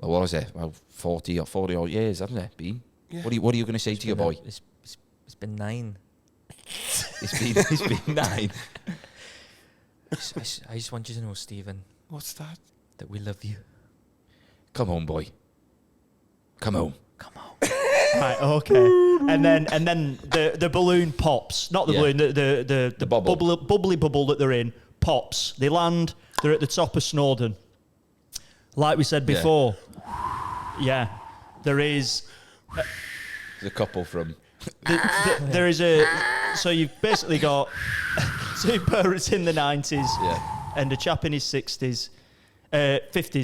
well, what was it? Well, 40 odd years, hasn't it been? Yeah. What are you going to say to your boy? It's been 9. It's been 9. I just want you to know, Stephen, What's that? that we love you. Come home, boy. Come home. Come on. Right, okay. And then the balloon pops. Not the Yeah. balloon, the bubble. bubbly bubble that they're in pops. They land, they're at the top of Snowden. Like we said Yeah. before. Yeah. There is The couple from... there is a so you've basically got two parents in the 90s Yeah. and a chap in his 50s,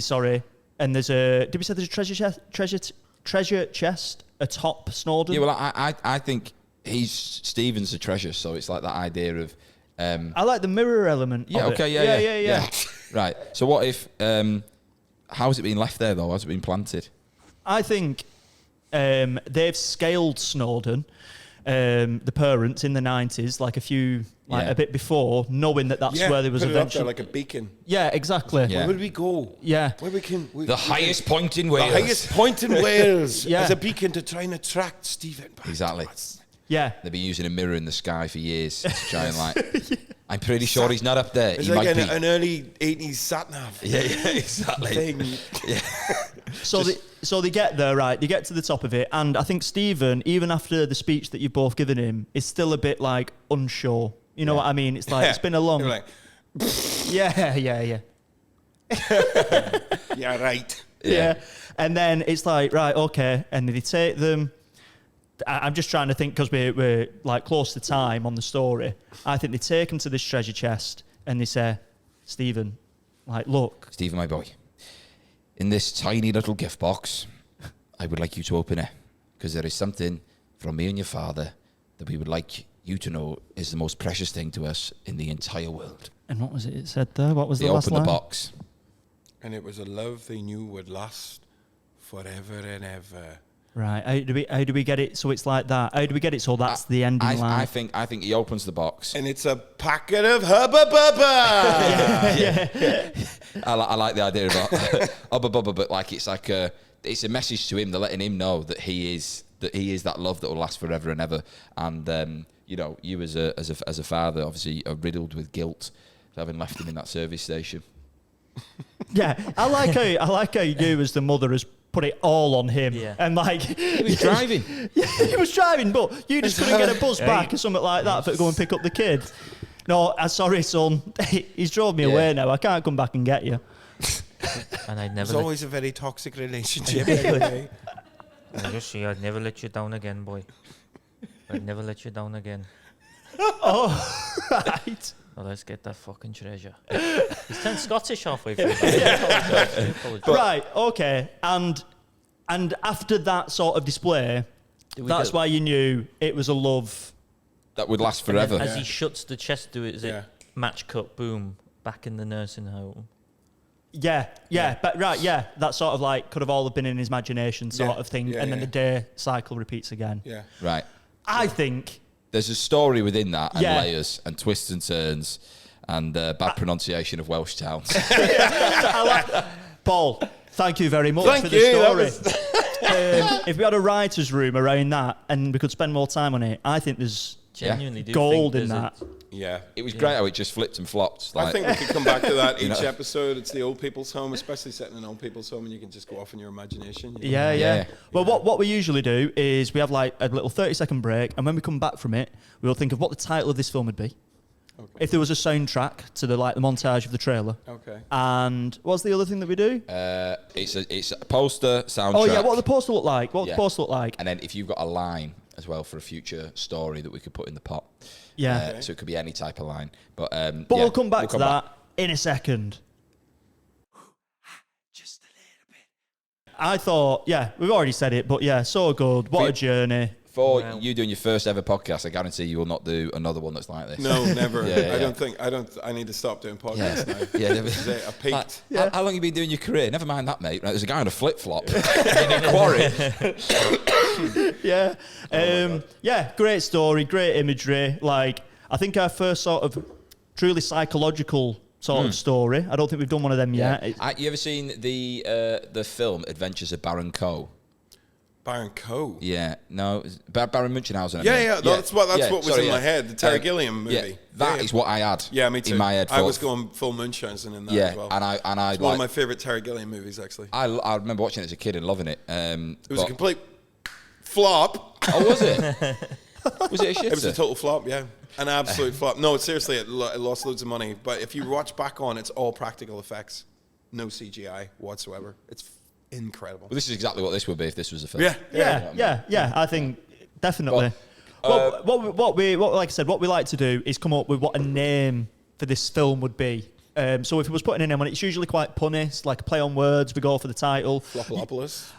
sorry. And there's did we say there's a treasure chest atop Snowden? Yeah, well, I think Stephen's a treasure, so it's like that idea of... I like the mirror element. yeah, of okay, it. yeah. Right, so what if... how's it been left there, though? How's it been planted? I think they've scaled Snowden, the parents in the 90s, like Yeah. a bit before, knowing that that's where there was put it up there eventually. like a beacon. Yeah, exactly. Yeah. Where would we go? Yeah. Where we can... The highest point in The Wales. highest point in Wales Yeah. as a beacon to try and attract Stephen. back Exactly. to us. Yeah. They've been using a mirror in the sky for years to try and like... I'm pretty sure he's not up there. It's He like might be. an early 80s sat-nav Yeah, exactly. thing. So they get there, right? They get to the top of it, and I think Stephen, even after the speech that you've both given him, is still a bit like unsure. You know what I mean? It's like it's been a long. You're like, Yeah. yeah, right. Yeah. And then it's like, right, okay. And they take them. I'm just trying to think because we're like close to time on the story. I think they take them to this treasure chest and they say, Stephen, like, look. Stephen, my boy, in this tiny little gift box, I would like you to open it because there is something from me and your father that we would like you to know is the most precious thing to us in the entire world. And what was it said there? What was They the last opened line? the box. And it was a love they knew would last forever and ever. Right. How do we get it so it's like that? How do we get it so that's the ending line? I think he opens the box. And it's a packet of Hubba Bubba. I like the idea of Hubba Bubba, but like it's a message to him. They're letting him know that he is that love that will last forever and ever. And you as a father, obviously, are riddled with guilt for having left him in that service station. Yeah, I like how you as the mother has put it all on him. Yeah. And like He was driving. Yeah, he was driving, but you just couldn't get a bus back or something like that for to go and pick up the kid. No, sorry, son. He's drove me away now. I can't come back and get you. And I'd It's never always a very toxic relationship anyway. Just say I'd never let you down again, boy. I'd never let you down again. Oh, right. Now let's get that fucking treasure. He's turned Scottish halfway through. I apologise. Right, okay. And after that sort of display, that's why you knew it was a love. That would last forever. As he shuts the chest door, is it Yeah. match cut, boom, back in the nursing home. Yeah, but right, yeah. That sort of like could have all been in his imagination sort of thing. Yeah, and then yeah. the day cycle repeats again. Yeah. Right. I think There's a story within that and Yeah. layers and twists and turns and bad pronunciation of Welsh towns. Paul, thank you very much Thank for the you, that story. was- If we had a writer's room around that and we could spend more time on it, I think there's Genuinely do gold think in there's that. Yeah. It was great how it just flipped and flopped. I think we could come back to that each know. episode. It's the old people's home, especially setting an old people's home, and you can just go off in your imagination. you know? Yeah. Yeah. Well, what we usually do is we have like a little 30-second break, and when we come back from it, we'll think of what the title of this film would be. if there was a soundtrack to the montage of the trailer. Okay. And what's the other thing that we do? It's a poster, soundtrack. Oh yeah, what would the poster look like? What would Yeah. the poster look like? And then if you've got a line as well for a future story that we could put in the pot. Yeah. So it could be any type of line. But We'll come back to that in a second. Just a little bit. I thought, yeah, we've already said it, but yeah, so good. What a journey. For you doing your first ever podcast, I guarantee you will not do another one that's like this. No, never. Yeah. I need to stop doing podcasts now. Yeah. I peaked. How long have you been doing your career? Never mind that, mate. Right, there's a guy on a flip-flop in a quarry. Yeah. Yeah, great story, great imagery. Like, I think our first sort of truly psychological sort of story. I don't think we've done one of them yet. You ever seen the film Adventures of Baron Coe? Baron Coe. Yeah, no, Baron Munchausen. Yeah. That's what was in my head. The Terry Gilliam movie. Yeah, that is what I had. Yeah, me too. In my head. I was going full Munchausen in that as well. and I it's one of my favorite Terry Gilliam movies, actually. I remember watching it as a kid and loving it. It was a complete flop. Oh, was it? Was it a shitter? It was a total flop, yeah. An absolute flop. No, seriously, it lost loads of money. But if you watch back on, it's all practical effects. No CGI whatsoever. It's incredible. Well, this is exactly what this would be if this was a film. Yeah. I think definitely. What we like I said, what we like to do is come up with what a name for this film would be. So if it was putting a name on it, it's usually quite punny. It's like a play on words. We go for the title. Flopalopolis.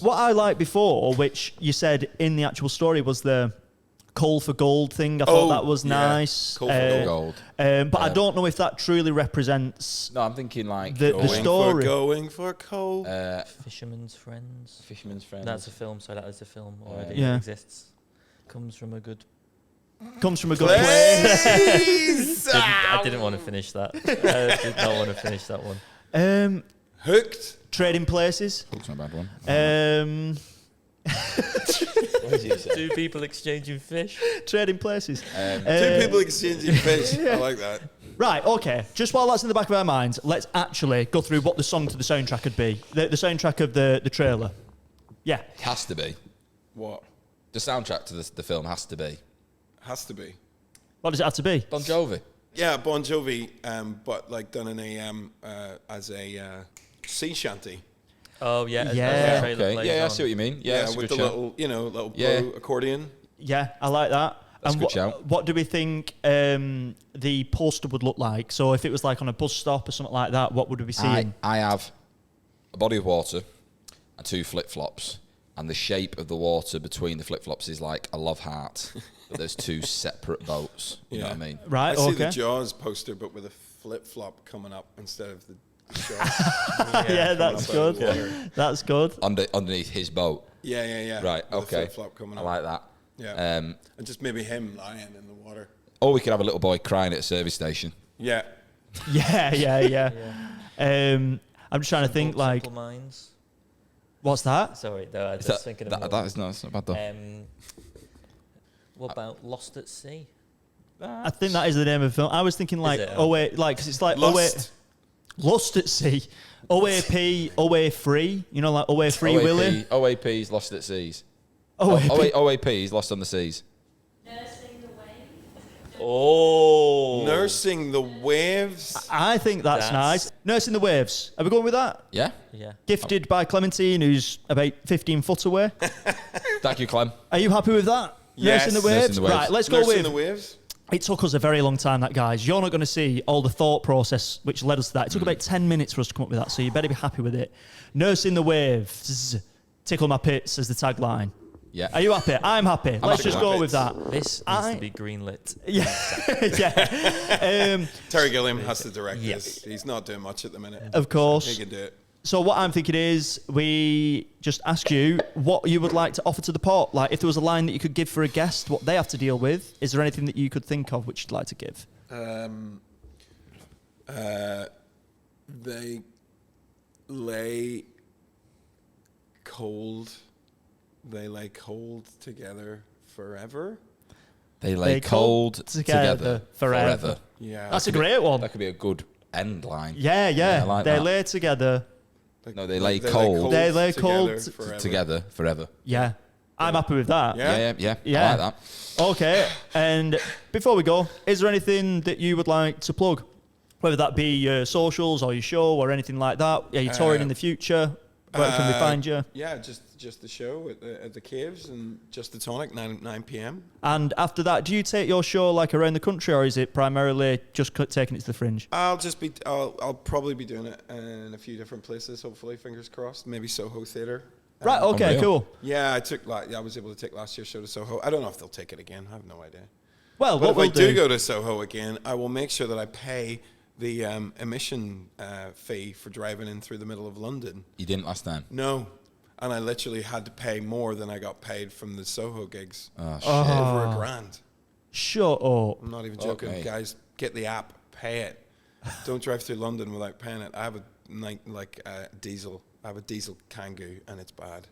What I liked before, which you said in the actual story, was the coal for gold thing. I thought that was nice. Coal for gold. But I don't know if that truly represents. No, I'm thinking like the story. Going for coal. Fisherman's Friends. Fisherman's Friends. That's a film. So that is a film already. Yeah. It exists. Comes from a good place. I didn't want to finish that. I did not want to finish that one. Hooked. Trading places. That's not a bad one. Two people exchanging fish. Trading places. Two people exchanging fish. I like that. Right, okay. Just while that's in the back of our minds, let's actually go through what the song to the soundtrack could be. The soundtrack of the trailer. Yeah. It has to be. What? The soundtrack to the film has to be. Has to be. What does it have to be? Bon Jovi. Yeah, Bon Jovi, but like done in as a sea shanty. Oh yeah. As Yeah. the trailer plays I on. see what you mean. Yeah, that's a with good the shout. little blow accordion. Yeah, I like that. That's and a good shout. What do we think the poster would look like? So if it was like on a bus stop or something like that, what would we be seeing? I have a body of water and two flip-flops, and the shape of the water between the flip-flops is like a love heart, but there's two separate boats. You know what I mean? Right, I see okay. the Jaws poster, but with a flip-flop coming up instead of the Yeah, that's good. That's good. Underneath his boat. Yeah. Right, With a okay. flip-flop coming I up. like that. Yeah. And just maybe him lying in the water. Or we could have a little boy crying at a service station. Yeah. Yeah. I'm just trying to think like, Simple Minds. what's that? Sorry, no, I was just thinking of That's not bad though. What about Lost at Sea? I think that is the name of the film. I was thinking like, it? because it's like Lust. Lost at Sea. OAP, OA free. You know, like OA free Willy. OAP's Lost at Seas. OAP. OAP's Lost on the Seas. Nursing the wave. Oh. Nursing the waves. I think that's nice. Nursing the Waves. Are we going with that? Yeah? Yeah. Gifted by Clementine, who's about 15 foot away. Thank you, Clem. Are you happy with that? Yes. Nursing the Waves? Nursing the Waves. Right, let's go Nursing with... the waves. It took us a very long time, that, guys. You're not going to see all the thought process which led us to that. It took about 10 minutes for us to come up with that, so you better be happy with it. Nursing the Waves. Tickle my pits as the tagline. Yeah. Are you happy? I'm happy. Let's happy just with go that. with that. This needs to be greenlit. Yeah. Terry Gilliam has to direct this. He's not doing much at the minute. Of course. He can do it. So what I'm thinking is we just ask you what you would like to offer to the pot. Like if there was a line that you could give for a guest, what they have to deal with, is there anything that you could think of which you'd like to give? They lay cold. They lay cold together forever. They lay cold together forever. Yeah. That's a great one. That could be a good end line. Yeah. I like they that. lay together. No, they lay cold They lay cold forever. together forever. Yeah. I'm happy with that. Yeah. Yeah. I like that. Okay, and before we go, is there anything that you would like to plug? Whether that be your socials or your show or anything like that? Are you touring in the future? Where can we find you? Yeah, just the show at the Caves and Just the Tonic, 9 p.m. And after that, do you take your show like around the country, or is it primarily just taking it to the Fringe? I'll probably be doing it in a few different places, hopefully, fingers crossed. Maybe Soho Theatre. Right, okay, Unreal. cool. Yeah, I was able to take last year's show to Soho. I don't know if they'll take it again. I have no idea. Well, But what if we'll I do go to Soho again, I will make sure that I pay the emission fee for driving in through the middle of London. You didn't last time. No. And I literally had to pay more than I got paid from the Soho gigs. Oh, shit. Over $1,000. Shut up. I'm not even joking. Okay. Guys, get the app. Pay it. Don't drive through London without paying it. I have a diesel. I have a diesel Kangoo, and it's bad.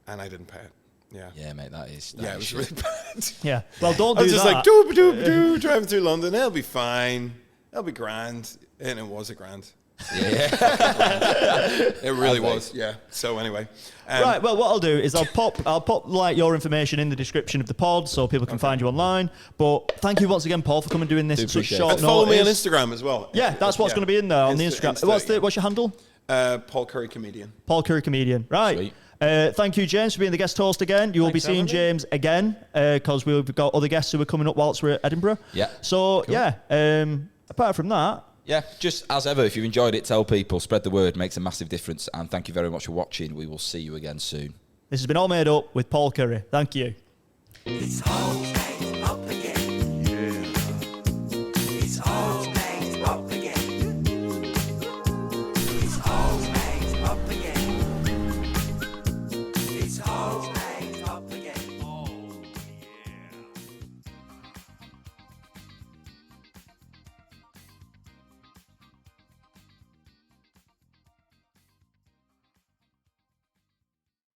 And I didn't pay it. Yeah. Yeah, mate, that is Yeah, it was shit. really bad. Yeah. Well, don't I do was just that. like, doo driving through London. It'll be fine. It'll be grand. And it was $1,000. Yeah. It really was. Yeah. So anyway. Right, well, what I'll do is I'll pop like your information in the description of the pod so people can find you online. But thank you once again, Paul, for coming and doing this Do at such appreciate short it. And follow me on notice. Instagram as well. Yeah, that's what's going to be in there on the Instagram. What's your handle? Paul Currie Comedian. Paul Currie Comedian. Right. Sweet. Thank you, James, for being the guest host again. You will be Thanks for seeing having me. James again because we've got other guests who are coming up whilst we're at Edinburgh. Yeah. So, apart from that, Yeah, just as ever, if you've enjoyed it, tell people, spread the word, makes a massive difference. And thank you very much for watching. We will see you again soon. this has been All Made Up with Paul Currie. Thank you. It's all